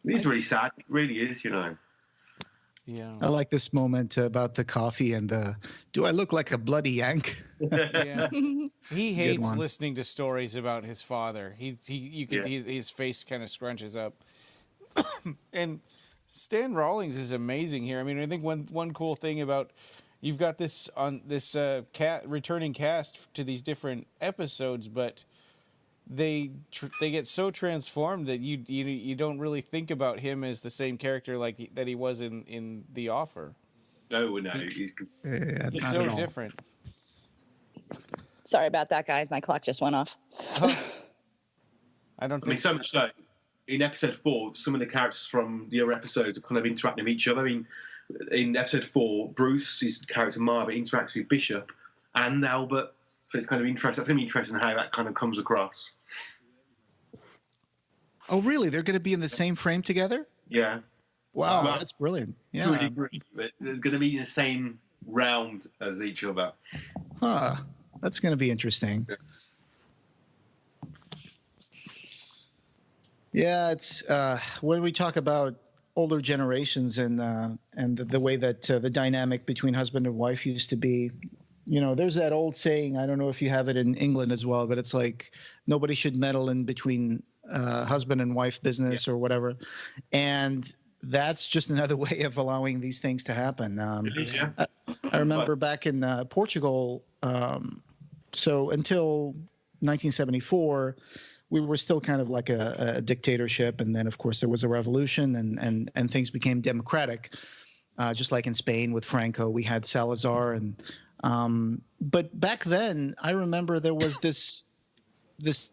[SPEAKER 4] It's really sad. It really is, you know.
[SPEAKER 2] Yeah.
[SPEAKER 3] I like this moment about the coffee and do I look like a bloody Yank?
[SPEAKER 2] Yeah. He hates listening to stories about his father. His face kind of scrunches up. And Stan Rawlings is amazing here. I mean, I think one cool thing about you've got this returning cast to these different episodes, but they get so transformed that you don't really think about him as the same character that he was in The Offer.
[SPEAKER 4] No,
[SPEAKER 2] he's so different.
[SPEAKER 6] Sorry about that, guys. My clock just went off.
[SPEAKER 2] I mean,
[SPEAKER 4] so much so. In episode 4, some of the characters from the other episodes are kind of interacting with each other. I mean, in episode 4, Bruce, his character Margaret, interacts with Bishop and Albert. So it's kind of interesting. That's going to be interesting how that kind of comes across.
[SPEAKER 3] Oh, really? They're going to be in the same frame together?
[SPEAKER 4] Yeah.
[SPEAKER 3] Wow, that's brilliant. Yeah.
[SPEAKER 4] To a degree, but they're going to be in the same round as each other.
[SPEAKER 3] Huh. That's going to be interesting. Yeah, it's when we talk about older generations and the way that the dynamic between husband and wife used to be. You know, there's that old saying, I don't know if you have it in England as well, but it's like nobody should meddle in between husband and wife business or whatever. And that's just another way of allowing these things to happen. I remember back in Portugal, so until 1974, we were still kind of like a dictatorship. And then, of course, there was a revolution and things became democratic, just like in Spain with Franco. We had Salazar but back then, I remember there was this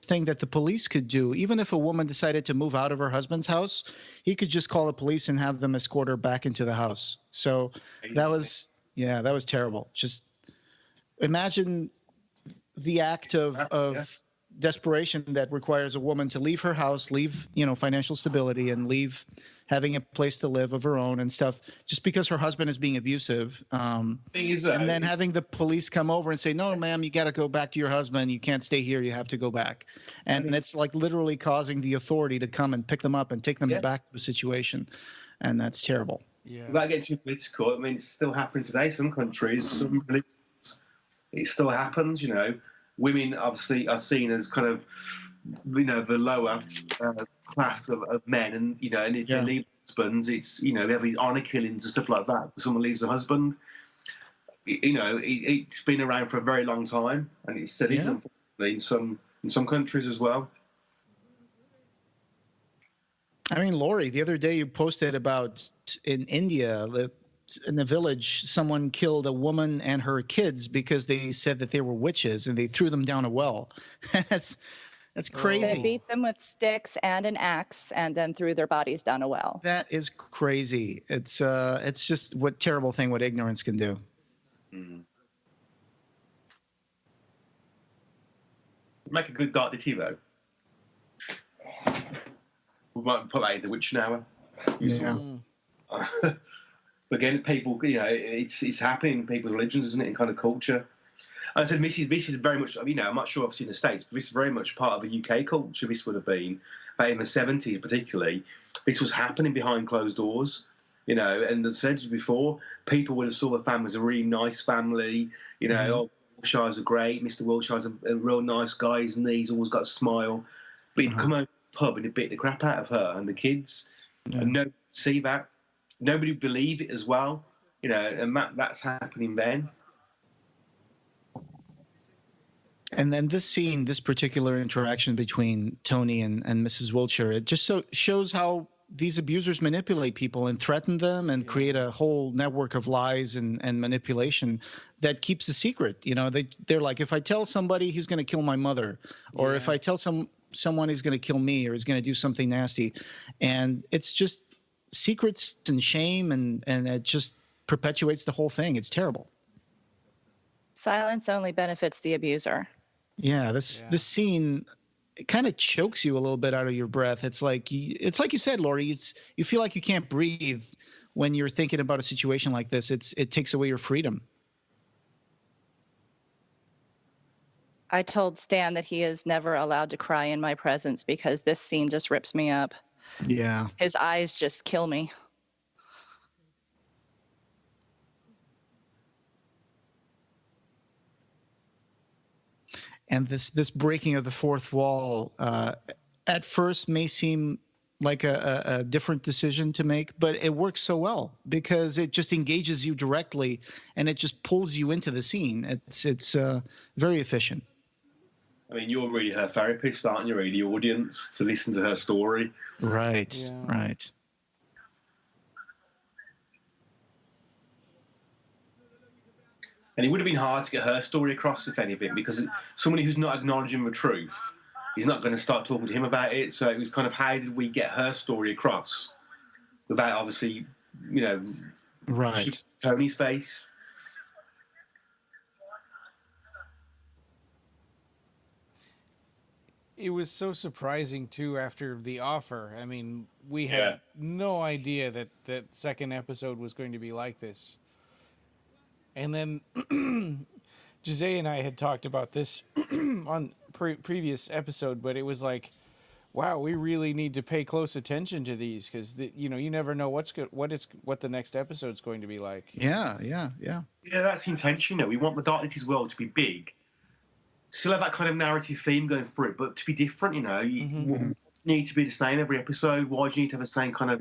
[SPEAKER 3] thing that the police could do. Even if a woman decided to move out of her husband's house, he could just call the police and have them escort her back into the house. So that was terrible. Just imagine the act of desperation that requires a woman to leave her house, leave, financial stability, and leave having a place to live of her own and stuff, just because her husband is being abusive. And then having the police come over and say, no, ma'am, you got to go back to your husband. You can't stay here. You have to go back. And it's like literally causing the authority to come and pick them up and take them back to a situation. And that's terrible.
[SPEAKER 2] Yeah.
[SPEAKER 4] Without getting too political, I mean, it's still happening today. Some countries, some religions, it still happens, Women obviously are seen as kind of, the lower class of men, and and if they leave husbands, it's we have these honor killings and stuff like that. Someone leaves a husband, it's been around for a very long time, and it still is, unfortunately, in some countries as well.
[SPEAKER 3] I mean, Lori, the other day you posted about in India, in the village, someone killed a woman and her kids because they said that they were witches and they threw them down a well. That's crazy.
[SPEAKER 6] They beat them with sticks and an axe and then threw their bodies down a well.
[SPEAKER 3] That is crazy. It's just what terrible thing what ignorance can do.
[SPEAKER 4] Make a good Dark Ditty though. We might put that in the Witch Hour. Again, people, it's happening in people's religions, isn't it, in kind of culture. I said, this is very much, I'm not sure obviously in the States, but this is very much part of the UK culture. This would have been, in the 70s particularly, this was happening behind closed doors, and as I said before, people would have saw the family as a really nice family, Wiltshires are great, Mr. Wiltshire's a real nice guy, isn't he? He's always got a smile. But he'd come over to the pub and he'd beat the crap out of her and the kids, and nobody would see that. Nobody would believe it as well, and that's happening then.
[SPEAKER 3] And then this particular interaction between Tony and Mrs. Wiltshire, it just shows how these abusers manipulate people and threaten them and create a whole network of lies and manipulation that keeps a secret. They're like, if I tell somebody, he's going to kill my mother, or if I tell someone he's going to kill me, or he's going to do something nasty. And it's just secrets and shame, and it just perpetuates the whole thing. It's terrible.
[SPEAKER 6] Silence only benefits the abuser.
[SPEAKER 3] Yeah, this scene, it kind of chokes you a little bit out of your breath. It's like you said, Lori. You feel like you can't breathe when you're thinking about a situation like this. It takes away your freedom.
[SPEAKER 6] I told Stan that he is never allowed to cry in my presence because this scene just rips me up.
[SPEAKER 3] Yeah.
[SPEAKER 6] His eyes just kill me.
[SPEAKER 3] And this breaking of the fourth wall at first may seem like a different decision to make, but it works so well because it just engages you directly and it just pulls you into the scene. It's very efficient.
[SPEAKER 4] I mean, you're really her therapist, aren't you, really, the audience, to listen to her story?
[SPEAKER 3] Right, right.
[SPEAKER 4] And it would have been hard to get her story across, if anything, because somebody who's not acknowledging the truth is not going to start talking to him about it. So it was kind of, how did we get her story across without, obviously,
[SPEAKER 3] right,
[SPEAKER 4] Tony's face?
[SPEAKER 2] It was so surprising, too, after the offer. I mean, we had no idea that second episode was going to be like this. And then Jose and I had talked about this on previous episode, but it was like, wow, we really need to pay close attention to these because you never know what the next episode's going to be like.
[SPEAKER 3] Yeah.
[SPEAKER 4] Yeah, that's the intention. We want the Dark Ditties world to be big, still have that kind of narrative theme going through it, but to be different. You need to be the same every episode. Why do you need to have the same kind of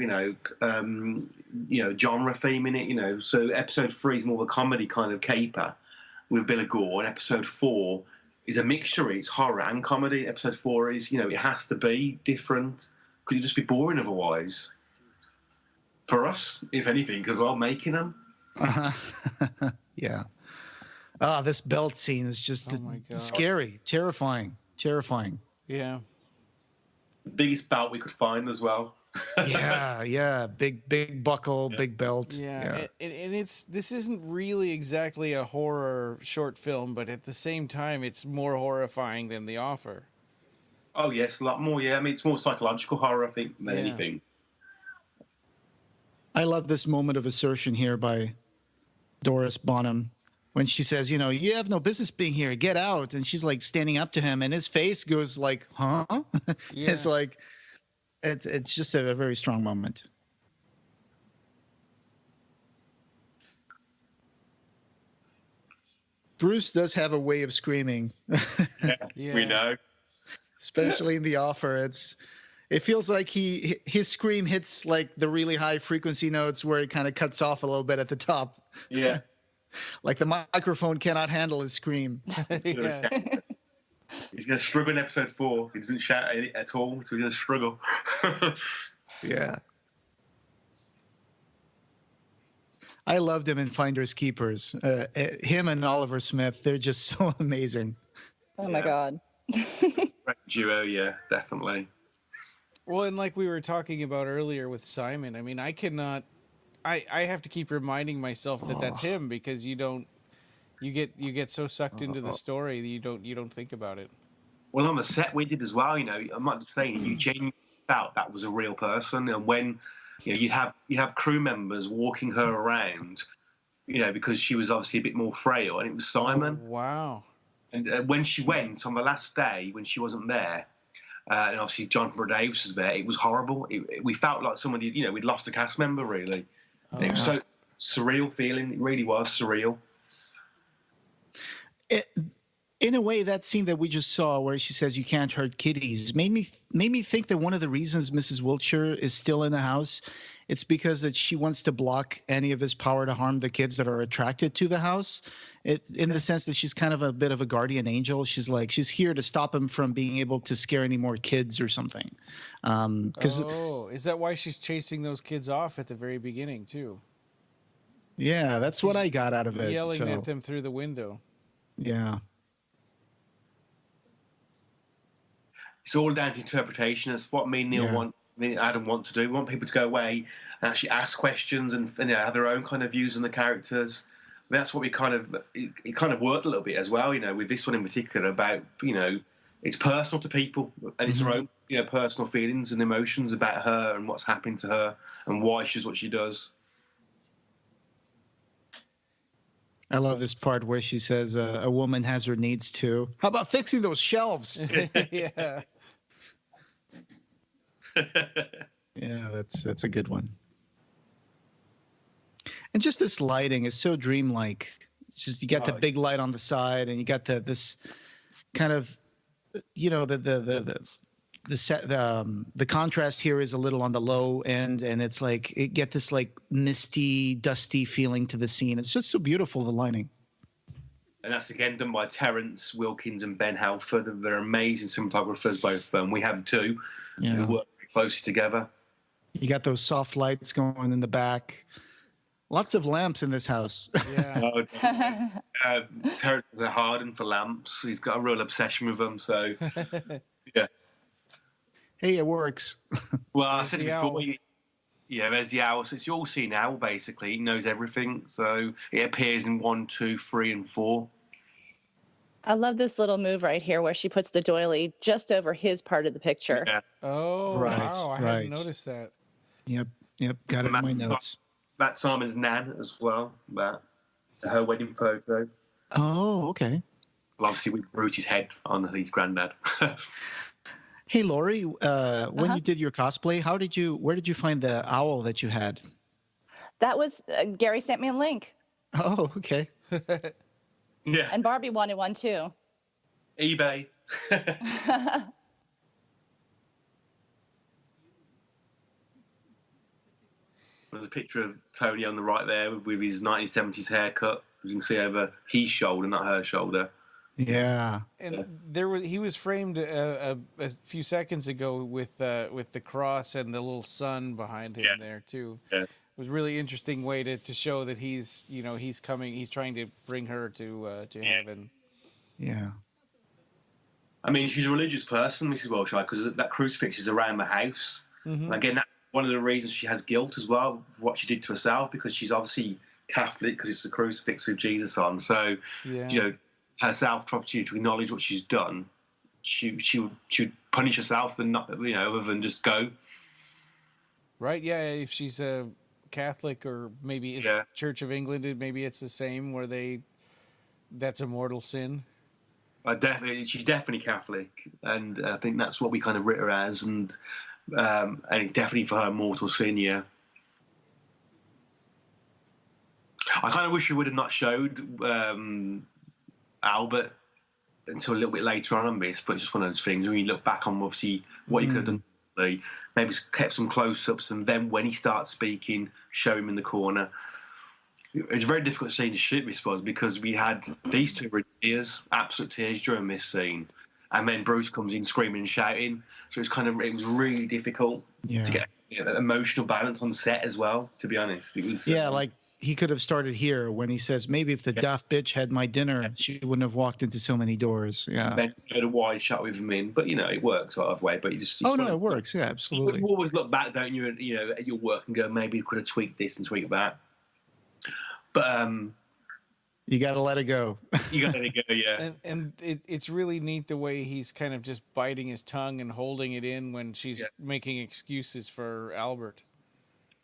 [SPEAKER 4] genre theme in it? So episode 3 is more of a comedy kind of caper with Bill Gore, and episode 4 is a mixture. It's horror and comedy. Episode 4 is, it has to be different. Could it just be boring otherwise? For us, if anything, because we're making them.
[SPEAKER 3] Yeah. This belt scene is just scary, terrifying.
[SPEAKER 2] Yeah.
[SPEAKER 4] The biggest belt we could find as well.
[SPEAKER 3] yeah. Big buckle, big belt.
[SPEAKER 2] Yeah. And this isn't really exactly a horror short film, but at the same time, it's more horrifying than The Offer.
[SPEAKER 4] Oh yes, a lot more. Yeah, I mean it's more psychological horror, I think, than anything.
[SPEAKER 3] I love this moment of assertion here by Doris Bonham when she says, you have no business being here. Get out. And she's like standing up to him, and his face goes like, huh? Yeah. It's like it's just a very strong moment. Bruce does have a way of screaming.
[SPEAKER 4] Yeah. We know.
[SPEAKER 3] Especially in The Offer. It feels like his scream hits like the really high frequency notes where it kind of cuts off a little bit at the top.
[SPEAKER 4] Yeah.
[SPEAKER 3] Like the microphone cannot handle his scream.
[SPEAKER 2] Yeah.
[SPEAKER 4] He's going to struggle in episode 4. He doesn't shout at all, so he's going to struggle.
[SPEAKER 3] Yeah. I loved him in Finders Keepers. Him and Oliver Smith, they're just so amazing.
[SPEAKER 6] Oh, my God.
[SPEAKER 4] Great duo, yeah, definitely.
[SPEAKER 2] Well, and like we were talking about earlier with Simon, I mean, I cannot... I have to keep reminding myself that that's him, because you get so sucked into the story that you don't think about it.
[SPEAKER 4] Well, on the set we did as well, I'm not just saying, you genuinely felt that was a real person, and when you'd have crew members walking her around, because she was obviously a bit more frail, and it was Simon.
[SPEAKER 2] Oh, wow.
[SPEAKER 4] And when she went on the last day, when she wasn't there, and obviously Jonathan Davis was there, it was horrible. We felt like somebody, we'd lost a cast member, really. It was so surreal feeling. It really was surreal.
[SPEAKER 3] In a way, that scene that we just saw where she says you can't hurt kitties made me think that one of the reasons Mrs. Wiltshire is still in the house, it's because that she wants to block any of his power to harm the kids that are attracted to the house. In the sense that she's kind of a bit of a guardian angel. She's here to stop him from being able to scare any more kids or something.
[SPEAKER 2] Is that why she's chasing those kids off at the very beginning too?
[SPEAKER 3] Yeah, that's what I got out of it.
[SPEAKER 2] Yelling at them through the window.
[SPEAKER 3] Yeah.
[SPEAKER 4] It's all down to interpretation. It's what me and Adam want to do. We want people to go away and actually ask questions and have their own kind of views on the characters. I mean, that's what we it kind of worked a little bit as well, with this one in particular about, it's personal to people and it's her own, personal feelings and emotions about her and what's happened to her and why she's what she does.
[SPEAKER 3] I love this part where she says a woman has her needs too. How about fixing those shelves?
[SPEAKER 2] Yeah.
[SPEAKER 3] Yeah, that's a good one. And just this lighting is so dreamlike. It's just you got the big light on the side, and you got this kind of, the contrast here is a little on the low end, and it's like it get this like misty, dusty feeling to the scene. It's just so beautiful, the lighting.
[SPEAKER 4] And that's again done by Terence Wilkins and Ben Halford. They're amazing cinematographers, both of them. We have two who work very closely together. You
[SPEAKER 3] got those soft lights going in the back. Lots of lamps in this house.
[SPEAKER 2] Yeah.
[SPEAKER 4] Terence is a hardened for lamps. He's got a real obsession with them. So, yeah.
[SPEAKER 3] Hey, it works.
[SPEAKER 4] Well, I said it before. There's the owl. So it's your all-seeing owl, basically. He knows everything. So it appears in 1, 2, 3, and 4.
[SPEAKER 6] I love this little move right here where she puts the doily just over his part of the picture.
[SPEAKER 4] Yeah.
[SPEAKER 2] Oh,
[SPEAKER 3] right,
[SPEAKER 2] wow. I hadn't noticed that.
[SPEAKER 3] Yep. Got it in my notes.
[SPEAKER 4] Matt Simon's nan as well, her wedding photo.
[SPEAKER 3] Oh, okay.
[SPEAKER 4] Well, obviously with Bruce's head on his granddad.
[SPEAKER 3] Hey, Lori, when you did your cosplay, where did you find the owl that you had?
[SPEAKER 6] That was, Gary sent me a link.
[SPEAKER 3] Oh, okay.
[SPEAKER 4] Yeah.
[SPEAKER 6] And Barbie wanted one too.
[SPEAKER 4] eBay. There's a picture of Tony on the right there with his 1970s haircut. You can see over his shoulder, not her shoulder.
[SPEAKER 3] Yeah.
[SPEAKER 2] And he was framed a few seconds ago with the cross and the little sun behind him there too.
[SPEAKER 4] Yeah.
[SPEAKER 2] It was a really interesting way to show that he's trying to bring her to heaven.
[SPEAKER 3] Yeah.
[SPEAKER 4] I mean, she's a religious person, Mrs. Wiltshire, because that crucifix is around the house. Mm-hmm. And again, that's one of the reasons she has guilt as well for what she did to herself, because she's obviously Catholic because it's the crucifix with Jesus on. So, herself to opportunity to acknowledge what she's done she would punish herself and not, other than just go.
[SPEAKER 2] Right? Yeah. If she's a Catholic or maybe it's Church of England, maybe it's the same where that's a mortal sin.
[SPEAKER 4] She's definitely Catholic, and I think that's what we kind of writ her as, and it's definitely for her mortal sin. Yeah. I kind of wish we would have not showed Albert until a little bit later on this, but it's just one of those things when you look back on obviously what he could have done. Maybe kept some close-ups, and then when he starts speaking, show him in the corner. It's a very difficult scene to shoot, this was, because we had these two were tears, absolute tears during this scene, and then Bruce comes in screaming and shouting. So it was really difficult to get emotional balance on set as well. To be honest, it was
[SPEAKER 3] like he could have started here when he says, maybe if the daft bitch had my dinner, she wouldn't have walked into so many doors. Yeah.
[SPEAKER 4] And then a wide shot with him in, but it works out of way. But you just
[SPEAKER 3] it works. Yeah, absolutely.
[SPEAKER 4] You always look back, don't you? At your work and go, maybe you could have tweaked this and tweaked that. But
[SPEAKER 3] you got to let it go.
[SPEAKER 4] You got to let it go, yeah.
[SPEAKER 2] And it's really neat the way he's kind of just biting his tongue and holding it in when she's making excuses for Albert.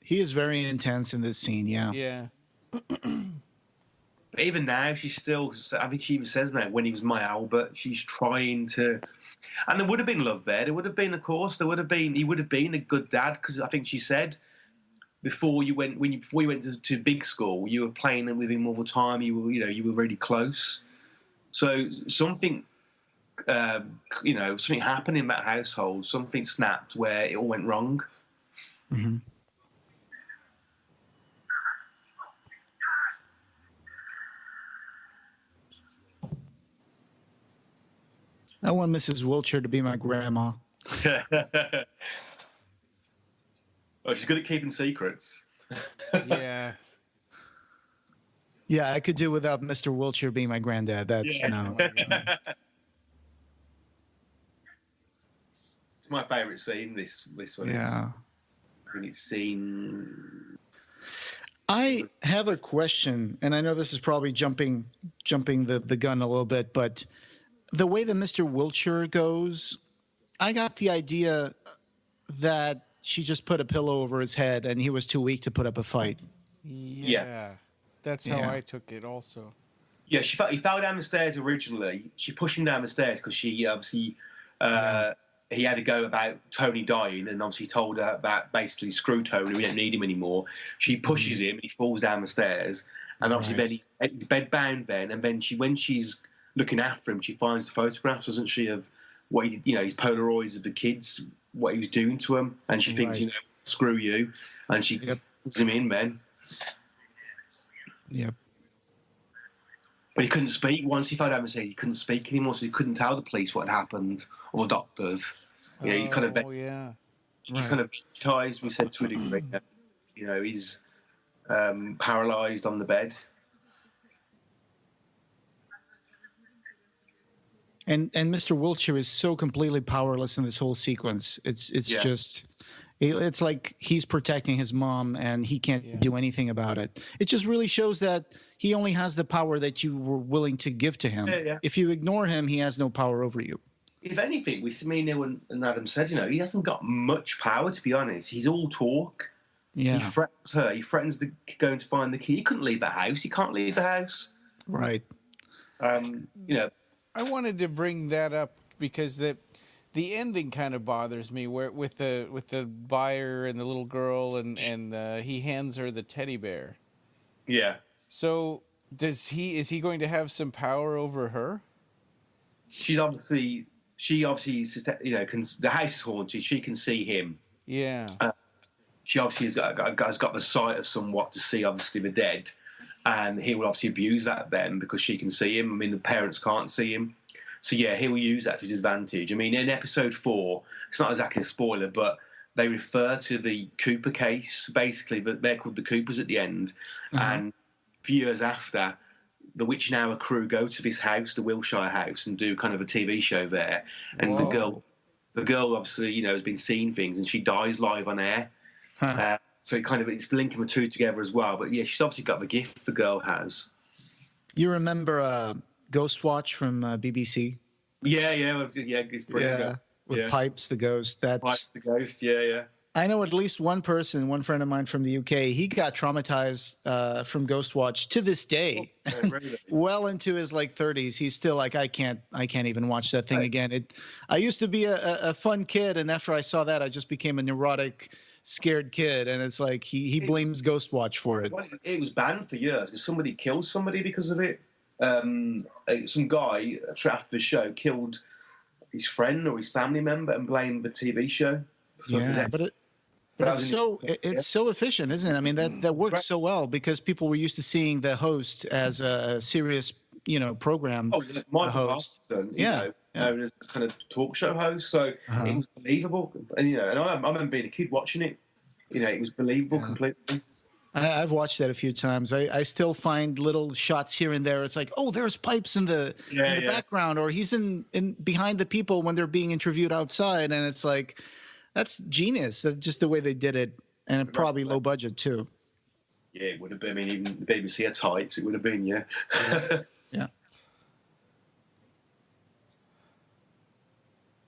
[SPEAKER 3] He is very intense in this scene, yeah.
[SPEAKER 2] Yeah.
[SPEAKER 4] But even now, she's still, I think she even says now, when he was my Albert, she's trying to, and there would have been love there. There would have been, of course, he would have been a good dad, because I think she said, before you went to big school, you were playing with him all the time. You were really close. So something, something happened in that household. Something snapped where it all went wrong.
[SPEAKER 3] Mm-hmm. I want Mrs. Wiltshire to be my grandma.
[SPEAKER 4] Oh, she's good at keeping secrets.
[SPEAKER 2] Yeah.
[SPEAKER 3] Yeah, I could do without Mr. Wiltshire being my granddad. That's no.
[SPEAKER 4] It's my favourite scene. This one.
[SPEAKER 3] Yeah.
[SPEAKER 4] I think it's scene.
[SPEAKER 3] I have a question, and I know this is probably jumping the gun a little bit, but the way that Mr. Wiltshire goes, I got the idea that she just put a pillow over his head and he was too weak to put up a fight.
[SPEAKER 2] Yeah. That's how I took it also.
[SPEAKER 4] Yeah, he fell down the stairs originally. She pushed him down the stairs because she obviously he had to go about Tony dying, and obviously told her about basically screw Tony, we don't need him anymore. She pushes him and he falls down the stairs, and obviously then he's bedbound then, and then when she's looking after him, she finds the photographs, doesn't she, of what he, his Polaroids of the kids, what he was doing to them, and she thinks, screw you, and she puts him in then.
[SPEAKER 3] Yep.
[SPEAKER 4] But he couldn't speak. Once he fell down the stairs, he couldn't speak anymore, so he couldn't tell the police what had happened, or the doctors. He's kind of he's kind of ties, we said, to a degree. He's paralysed on the bed.
[SPEAKER 3] And Mr. Wiltshire is so completely powerless in this whole sequence. It's just, it's like he's protecting his mom and he can't do anything about it. It just really shows that he only has the power that you were willing to give to him. If you ignore him, he has no power over you.
[SPEAKER 4] If anything, and Adam said, he hasn't got much power, to be honest. He's all talk.
[SPEAKER 3] Yeah.
[SPEAKER 4] He threatens her. He threatens going to find the key. He couldn't leave the house. He can't leave the house.
[SPEAKER 3] Right.
[SPEAKER 2] I wanted to bring that up because the ending kind of bothers me, where with the buyer and the little girl and he hands her the teddy bear.
[SPEAKER 4] Yeah.
[SPEAKER 2] So is he going to have some power over her?
[SPEAKER 4] She obviously the house is haunted. She can see him.
[SPEAKER 2] Yeah.
[SPEAKER 4] She obviously has got the sight of somewhat to see obviously the dead. And he will obviously abuse that then because she can see him. I mean, the parents can't see him. So, he will use that to his advantage. I mean, in episode 4, it's not exactly a spoiler, but they refer to the Cooper case, basically, but they're called the Coopers at the end. Mm-hmm. And a few years after, the Witching Hour crew go to this house, the Wiltshire house, and do kind of a TV show there. And the girl obviously, has been seeing things, and she dies live on air. Huh. So it's linking the two together as well. But she's obviously got the gift the girl has.
[SPEAKER 3] You remember Ghost Watch from BBC?
[SPEAKER 4] Yeah, it's brilliant.
[SPEAKER 3] With Pipes the Ghost.
[SPEAKER 4] Pipes the Ghost, yeah.
[SPEAKER 3] I know at least one friend of mine from the UK, he got traumatized from Ghostwatch to this day.
[SPEAKER 4] Really?
[SPEAKER 3] Well into his 30s, he's still like, I can't even watch that thing again. I used to be a fun kid, and after I saw that, I just became a neurotic, scared kid. And it's like he blames Ghostwatch for it.
[SPEAKER 4] It was banned for years because somebody killed somebody because of it. Some guy after the show killed his friend or his family member and blamed the TV show. But it's so efficient, isn't it? I mean, that works so well because people were used to seeing the host as a serious, program host. Known as a kind of talk show host. So it was believable, and and I remember being a kid watching it. It was believable completely.
[SPEAKER 3] I've watched that a few times. I still find little shots here and there. It's like, oh, there's Pipes in the background, or he's in behind the people when they're being interviewed outside, and it's like, that's genius. That's just the way they did it, and probably low budget too.
[SPEAKER 4] Yeah, it would have been. I mean, even the BBC are tight, so it would have been. Yeah.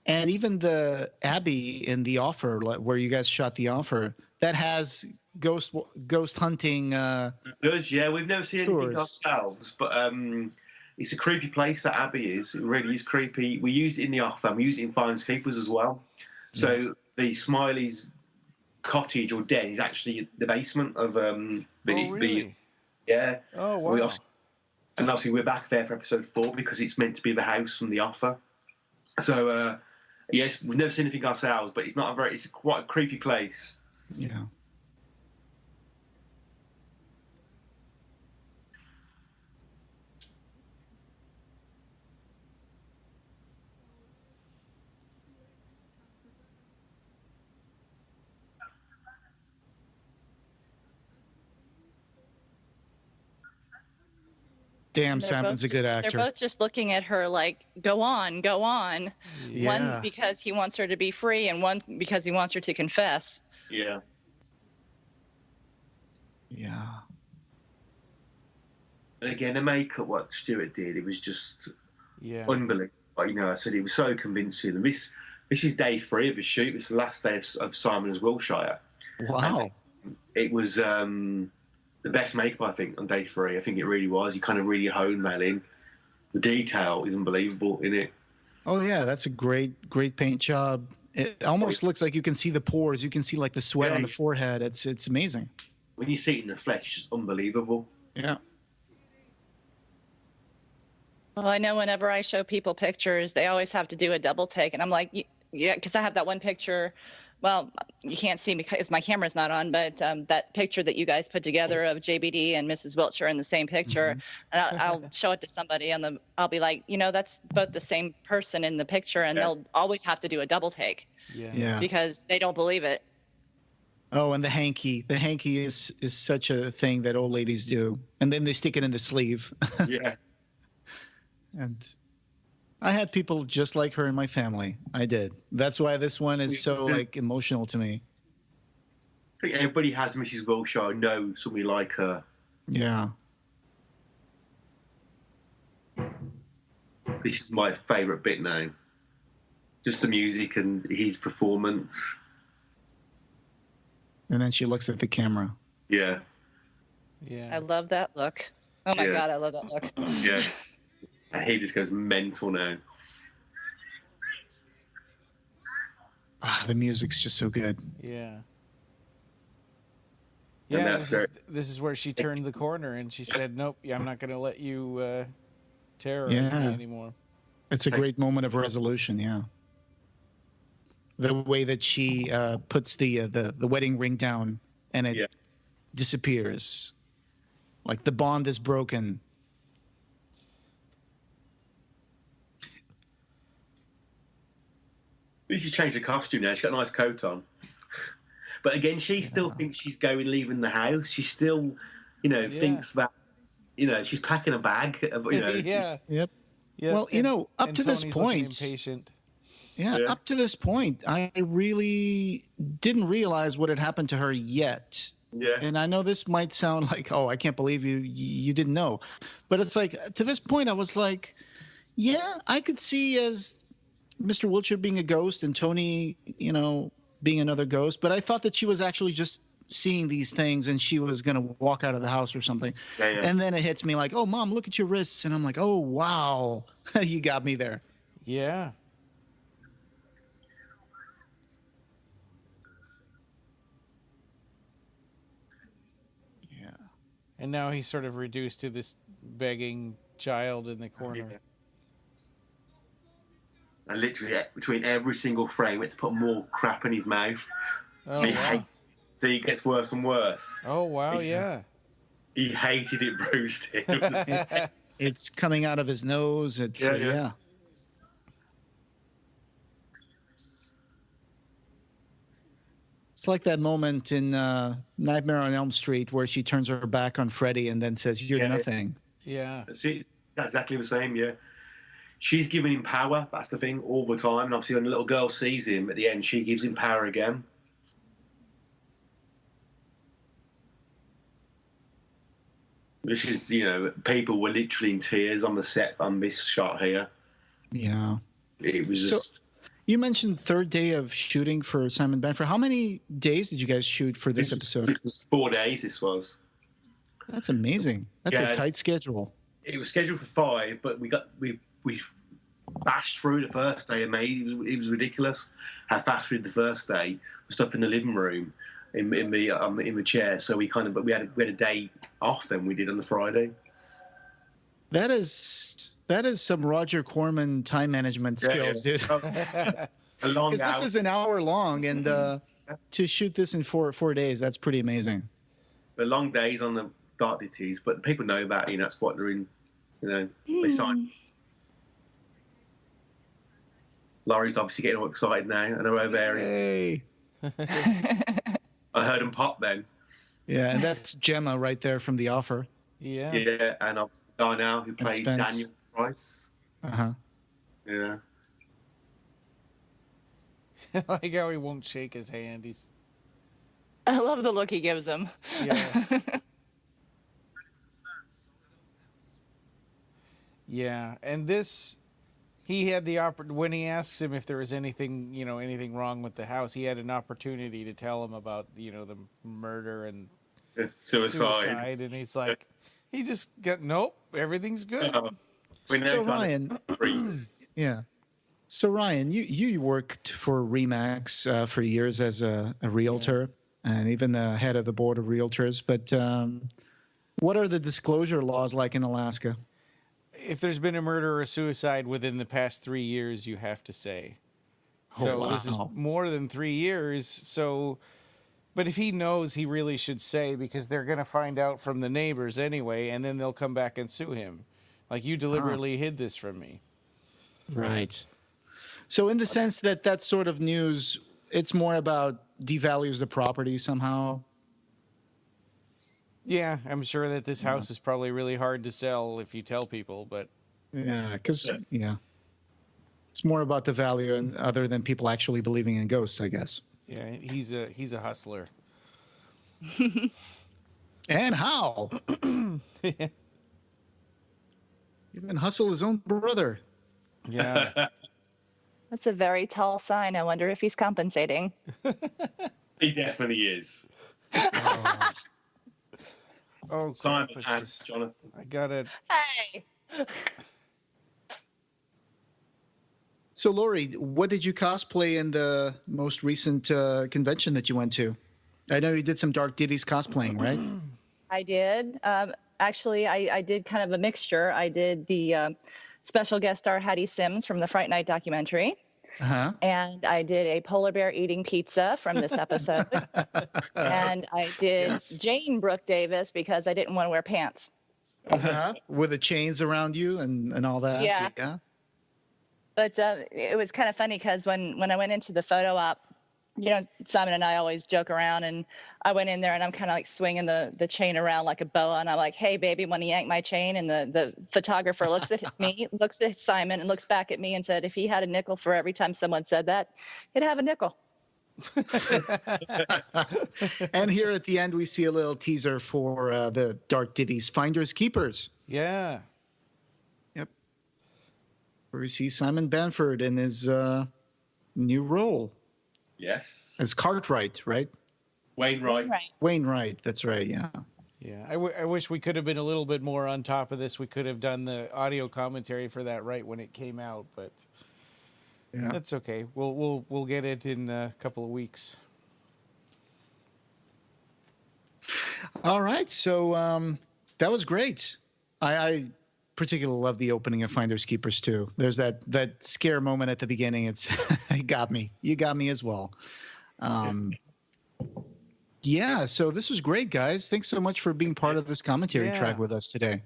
[SPEAKER 3] And even the Abbey in The Offer, where you guys shot The Offer, that has ghost hunting.
[SPEAKER 4] Does, yeah. We've never seen anything ourselves, but it's a creepy place, that Abbey is. It really is creepy. We used it in The Offer, and we used it in Finders Keepers as well. So the Smiley's cottage or den is actually the basement of
[SPEAKER 2] really?
[SPEAKER 4] Yeah.
[SPEAKER 2] Oh, wow.
[SPEAKER 4] And obviously we're back there for episode 4 because it's meant to be the house from The Offer. So yes, we've never seen anything ourselves, but it's quite a creepy place.
[SPEAKER 3] Yeah. Damn, Simon's a good actor.
[SPEAKER 6] They're both just looking at her like, go on, go on.
[SPEAKER 3] Yeah.
[SPEAKER 6] One because he wants her to be free, and one because he wants her to confess.
[SPEAKER 4] Yeah.
[SPEAKER 3] Yeah.
[SPEAKER 4] And again, the makeup, what Stuart did, it was just unbelievable. I said it was so convincing. And this is day 3 of the shoot. It's the last day of Simon's Wiltshire.
[SPEAKER 3] Wow.
[SPEAKER 4] And it was the best makeup, I think, on day 3. I think it really was. You kind of really honed that in. The detail is unbelievable in it.
[SPEAKER 3] Oh, yeah, that's a great paint job. It almost looks like you can see the pores. You can see the sweat on the forehead. It's amazing.
[SPEAKER 4] When you see it in the flesh, it's just unbelievable.
[SPEAKER 3] Yeah.
[SPEAKER 6] Well, I know whenever I show people pictures, they always have to do a double take. And I'm like, yeah, because I have that one picture. Well, you can't see me because my camera's not on, but that picture that you guys put together of JBD and Mrs. Wiltshire in the same picture, and I'll show it to somebody, and I'll be like, that's both the same person in the picture, and they'll always have to do a double take.
[SPEAKER 3] Yeah.
[SPEAKER 6] Because they don't believe it.
[SPEAKER 3] Oh, and the hanky. The hanky is such a thing that old ladies do, and then they stick it in the sleeve.
[SPEAKER 4] Yeah.
[SPEAKER 3] And I had people just like her in my family. I did. That's why this one is so emotional to me.
[SPEAKER 4] I think everybody has Mrs. Wiltshire, know somebody like her.
[SPEAKER 3] Yeah.
[SPEAKER 4] This is my favourite bit now. Just the music and his performance.
[SPEAKER 3] And then she looks at the camera.
[SPEAKER 4] Yeah.
[SPEAKER 2] Yeah.
[SPEAKER 6] I love that look. Oh my God, I love that look.
[SPEAKER 4] Yeah. And he just goes mental now.
[SPEAKER 3] The music's just so good.
[SPEAKER 2] Yeah. Yeah, this is where she turned the corner and she said, nope, I'm not going to let you terrorize me anymore.
[SPEAKER 3] It's a great moment of resolution, yeah. The way that she puts the wedding ring down and it disappears. Like the bond is broken.
[SPEAKER 4] She's changed her costume now. She's got a nice coat on. But again, she still thinks she's leaving the house. She still, thinks that, she's packing a bag.
[SPEAKER 2] Yeah.
[SPEAKER 3] Yep. Well, up to this point.
[SPEAKER 2] Impatient.
[SPEAKER 3] Yeah, up to this point, I really didn't realize what had happened to her yet.
[SPEAKER 4] Yeah.
[SPEAKER 3] And I know this might sound like, oh, I can't believe you didn't know. But it's like, to this point, I was like, Yeah, I could see as Mr. Wiltshire being a ghost and Tony, being another ghost. But I thought that she was actually just seeing these things and she was going to walk out of the house or something.
[SPEAKER 4] Yeah.
[SPEAKER 3] And then it hits me like, oh, Mom, look at your wrists. And I'm like, oh, wow. You got me there.
[SPEAKER 2] Yeah.
[SPEAKER 3] Yeah.
[SPEAKER 2] And now he's sort of reduced to this begging child in the corner.
[SPEAKER 4] Yeah. And literally between every single frame, we had to put more crap in his mouth.
[SPEAKER 2] Oh, wow.
[SPEAKER 4] So he gets worse and worse.
[SPEAKER 2] Oh, wow, yeah.
[SPEAKER 4] He hated it, Bruce did.
[SPEAKER 3] It's coming out of his nose. It's yeah. It's like that moment in Nightmare on Elm Street where she turns her back on Freddy and then says, "You're nothing."
[SPEAKER 2] Yeah.
[SPEAKER 4] See, that's exactly the same. Yeah. She's giving him power. That's the thing all the time. And obviously, when the little girl sees him at the end, she gives him power again. This is, people were literally in tears on the set on this shot here.
[SPEAKER 3] Yeah.
[SPEAKER 4] It was just.
[SPEAKER 3] So, you mentioned third day of shooting for Simon Bamford. How many days did you guys shoot for this episode?
[SPEAKER 4] This was 4 days, this was.
[SPEAKER 3] That's amazing. That's a tight schedule.
[SPEAKER 4] It was scheduled for 5, but we bashed through the first day and it was ridiculous how fast we did the first day. Stuff in the living room, in the chair. So we had a day off then we did on the Friday. That
[SPEAKER 3] is some Roger Corman time management skills, dude.
[SPEAKER 4] A long hour.
[SPEAKER 3] This is an hour long, and to shoot this in 4 days, that's pretty amazing.
[SPEAKER 4] The long days on the Dark Ditties, but people know about that's what they're in. They sign. Laurie's obviously getting all excited now, and her ovarian.
[SPEAKER 3] Hey.
[SPEAKER 4] I heard him pop then.
[SPEAKER 3] Yeah, and that's Gemma right there from The Offer.
[SPEAKER 2] Yeah.
[SPEAKER 4] Yeah, and Darnell, who played Daniel Price.
[SPEAKER 3] Uh-huh.
[SPEAKER 4] Yeah.
[SPEAKER 2] I like how he won't shake his hand.
[SPEAKER 6] I love the look he gives him.
[SPEAKER 2] Yeah. Yeah, and this, he had the when he asks him if there was anything, anything wrong with the house, he had an opportunity to tell him about, the murder and suicide, and he's like, he just got, nope, everything's good.
[SPEAKER 3] So Ryan, yeah. So Ryan, you worked for Remax for years as a realtor and even the head of the board of realtors. But what are the disclosure laws like in Alaska?
[SPEAKER 2] If there's been a murder or a suicide within the past 3 years, you have to say. So this is more than 3 years. So, but if he knows, he really should say, because they're going to find out from the neighbors anyway, and then they'll come back and sue him. Like, you deliberately hid this from me.
[SPEAKER 3] Right. So in the sense that sort of news, it's more about devalues the property somehow.
[SPEAKER 2] Yeah, I'm sure that this house is probably really hard to sell if you tell people, but...
[SPEAKER 3] Yeah, because, it's more about the value and other than people actually believing in ghosts, I guess.
[SPEAKER 2] Yeah, he's a hustler.
[SPEAKER 3] And how? Even hustle his own brother.
[SPEAKER 2] Yeah.
[SPEAKER 6] That's a very tall sign. I wonder if he's compensating.
[SPEAKER 4] He definitely is.
[SPEAKER 2] Oh,
[SPEAKER 4] Simon and Jonathan.
[SPEAKER 2] I got it.
[SPEAKER 6] Hey.
[SPEAKER 3] So, Laurie, what did you cosplay in the most recent convention that you went to? I know you did some Dark Ditties cosplaying, right?
[SPEAKER 6] I did. Actually, I did kind of a mixture. I did the special guest star Hattie Sims from the Fright Night documentary.
[SPEAKER 3] Uh-huh.
[SPEAKER 6] And I did a polar bear eating pizza from this episode. And I did Jane Brooke Davis because I didn't want to wear pants.
[SPEAKER 3] Uh-huh. With the chains around you and all that.
[SPEAKER 6] Yeah. But it was kind of funny because when I went into the photo op, Simon and I always joke around, and I went in there and I'm kind of like swinging the chain around like a boa, and I'm like, "Hey, baby, want to yank my chain?" And the photographer looks at me, looks at Simon, and looks back at me and said, "If he had a nickel for every time someone said that, he'd have a nickel."
[SPEAKER 3] And here at the end, we see a little teaser for the Dark Ditties Finders Keepers.
[SPEAKER 2] Yeah.
[SPEAKER 3] Yep. we see Simon Bamford in his new role.
[SPEAKER 4] Yes.
[SPEAKER 3] As Cartwright, right?
[SPEAKER 4] Wainwright.
[SPEAKER 3] Wainwright, that's right, yeah.
[SPEAKER 2] Yeah, I wish we could have been a little bit more on top of this. We could have done the audio commentary for that right when it came out, but that's okay. We'll get it in a couple of weeks.
[SPEAKER 3] All right, so that was great. I particularly love the opening of Finders Keepers too. There's that scare moment at the beginning. It got me. You got me as well. Yeah, so this was great, guys. Thanks so much for being part of this commentary track with us today.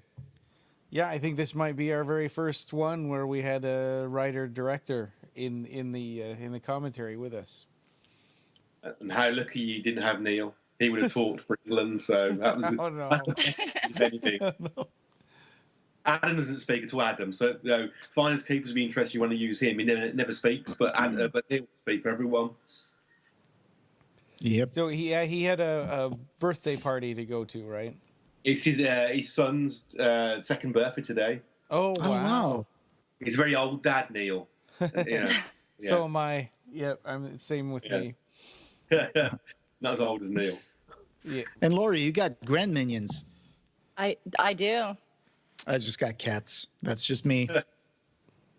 [SPEAKER 2] Yeah, I think this might be our very first one where we had a writer-director in the commentary with us.
[SPEAKER 4] And how lucky you didn't have Neil. He would have talked for England, so that was if anything. No. Adam doesn't speak at all, Adam. So, Finders Keepers would be interesting. You want to use him. He never speaks, but he'll speak for everyone.
[SPEAKER 3] Yep.
[SPEAKER 2] So he had a birthday party to go to, right?
[SPEAKER 4] It's his son's second birthday today.
[SPEAKER 2] Oh wow!
[SPEAKER 4] He's a very old dad, Neil.
[SPEAKER 2] So am I. Yep, I'm the same with me.
[SPEAKER 4] Not as old as Neil.
[SPEAKER 2] Yeah.
[SPEAKER 3] And Laurie, you got grand minions.
[SPEAKER 6] I do.
[SPEAKER 3] I just got cats. That's just me.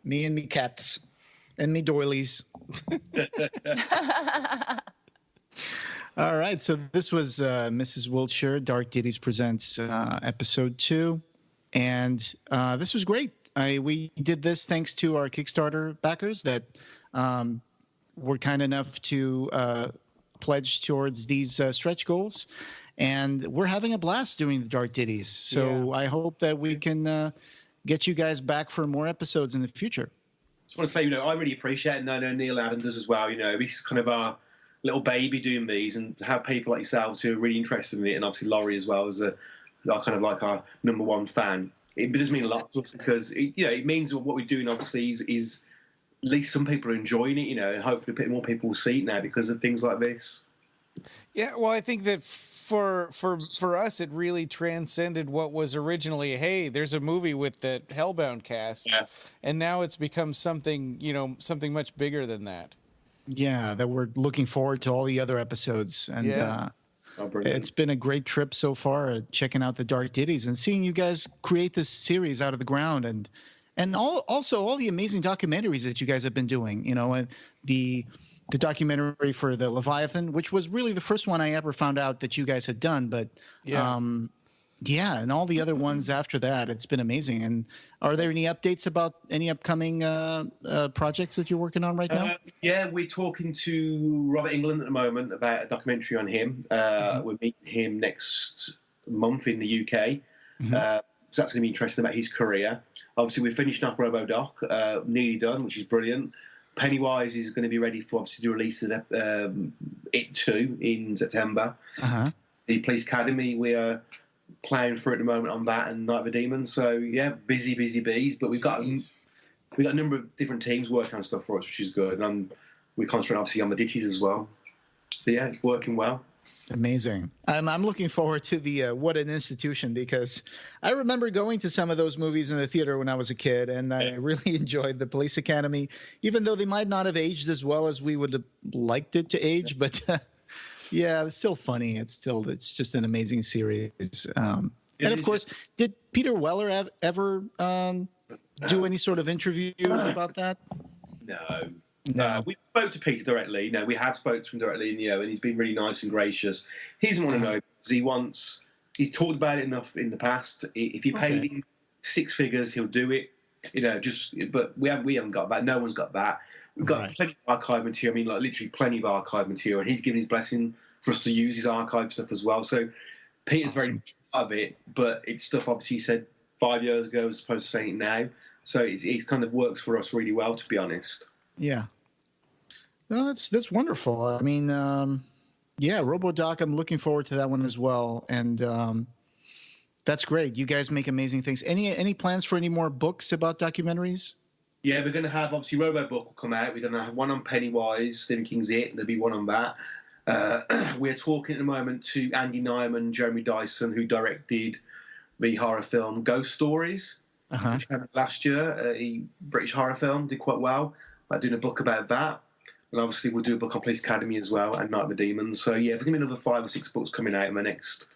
[SPEAKER 3] Me and me cats. And me doilies. All right, so this was Mrs. Wiltshire, Dark Ditties Presents episode 2, and this was great. We did this thanks to our Kickstarter backers that were kind enough to pledge towards these stretch goals, and we're having a blast doing the Dark Ditties. So I hope that we can get you guys back for more episodes in the future.
[SPEAKER 4] I just want to say, I really appreciate it, and I know Neil Adam does as well. This is kind of our little baby doing these, and to have people like yourselves who are really interested in it, and obviously Laurie as well as kind of like our number one fan. It does mean a lot to us because it means what we're doing obviously is at least some people are enjoying it, and hopefully a bit more people will see it now because of things like this.
[SPEAKER 2] Yeah, well, I think that for us, it really transcended what was originally, hey, there's a movie with the Hellbound cast, and now it's become something much bigger than that. Yeah,
[SPEAKER 3] that we're looking forward to all the other episodes. And it's been a great trip so far, checking out the Dark Ditties and seeing you guys create this series out of the ground. And also all the amazing documentaries that you guys have been doing. And the documentary for the Leviathan, which was really the first one I ever found out that you guys had done. But and all the other ones after that, it's been amazing. And are there any updates about any upcoming projects that you're working on right now?
[SPEAKER 4] We're talking to Robert England at the moment about a documentary on him. We're meeting him next month in the UK. So that's going to be interesting about his career. Obviously, we're finishing off RoboDoc, nearly done, which is brilliant. Pennywise is going to be ready for obviously the release of It 2 in September. The Police Academy, we are playing through at the moment on that, and Night of the Demons. So busy bees. But we've got a number of different teams working on stuff for us, which is good. And we're concentrating obviously on the Ditties as well. So it's working well.
[SPEAKER 3] Amazing. I'm looking forward to the What an Institution, because I remember going to some of those movies in the theater when I was a kid, and I really enjoyed the Police Academy, even though they might not have aged as well as we would have liked it to age. But it's still funny. It's just an amazing series. And of course, did Peter Weller ever do any sort of interviews about that?
[SPEAKER 4] No. We spoke to Peter directly. We have spoke to him directly, and he's been really nice and gracious. He doesn't want to know because he's talked about it enough in the past. If you pay him 6 figures, he'll do it. But we haven't got that. No one's got that. We've got plenty of archive material. Literally plenty of archive material, and he's given his blessing for us to use his archive stuff as well. So Peter's very much part of it, but it's stuff obviously he said 5 years ago as opposed to saying it now. So it kind of works for us really well, to be honest.
[SPEAKER 3] Yeah. No, that's wonderful. I mean, RoboDoc, I'm looking forward to that one as well. And that's great. You guys make amazing things. Any plans for any more books about documentaries?
[SPEAKER 4] Yeah, we're going to have, obviously, RoboBook will come out. We're going to have one on Pennywise, Stephen King's It, and there'll be one on that. We're talking at the moment to Andy Nyman, Jeremy Dyson, who directed the horror film Ghost Stories. last year. A British horror film, did quite well. I'm doing a book about that. And obviously we'll do a book on Police Academy as well, and Night of the Demons. So yeah, there's going to be another 5 or 6 books coming out in the next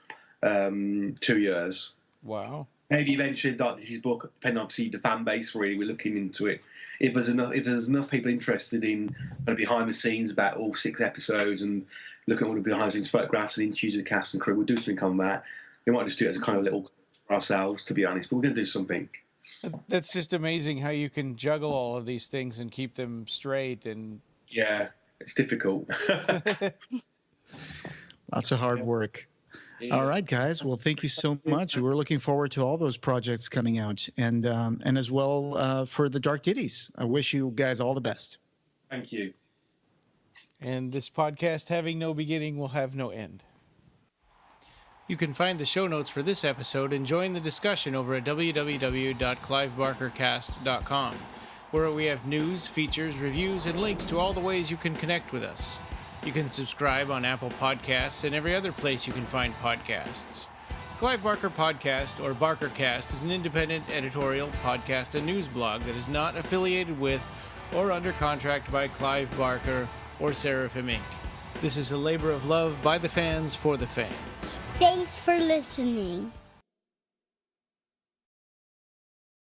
[SPEAKER 4] 2 years.
[SPEAKER 2] Wow.
[SPEAKER 4] Maybe eventually his book, depending on obviously the fan base, really, we're looking into it. If there's enough people interested in behind the scenes about all 6 episodes and looking at all the behind the scenes photographs and interviews of the cast and crew, we'll do something on that. We might just do it as a kind of little for ourselves, to be honest, but we're going to do something.
[SPEAKER 2] That's just amazing how you can juggle all of these things and keep them straight. And
[SPEAKER 4] yeah, it's difficult.
[SPEAKER 3] Lots of hard work. Yeah. All right, guys. Well, thank you so much. We're looking forward to all those projects coming out, and as well for the Dark Ditties. I wish you guys all the best.
[SPEAKER 4] Thank you.
[SPEAKER 2] And this podcast, having no beginning, will have no end. You can find the show notes for this episode and join the discussion over at www.clivebarkercast.com, where we have news, features, reviews, and links to all the ways you can connect with us. You can subscribe on Apple Podcasts and every other place you can find podcasts. Clive Barker Podcast, or BarkerCast, is an independent editorial, podcast, and news blog that is not affiliated with or under contract by Clive Barker or Seraphim Inc. This is a labor of love by the fans for the fans.
[SPEAKER 7] Thanks for listening.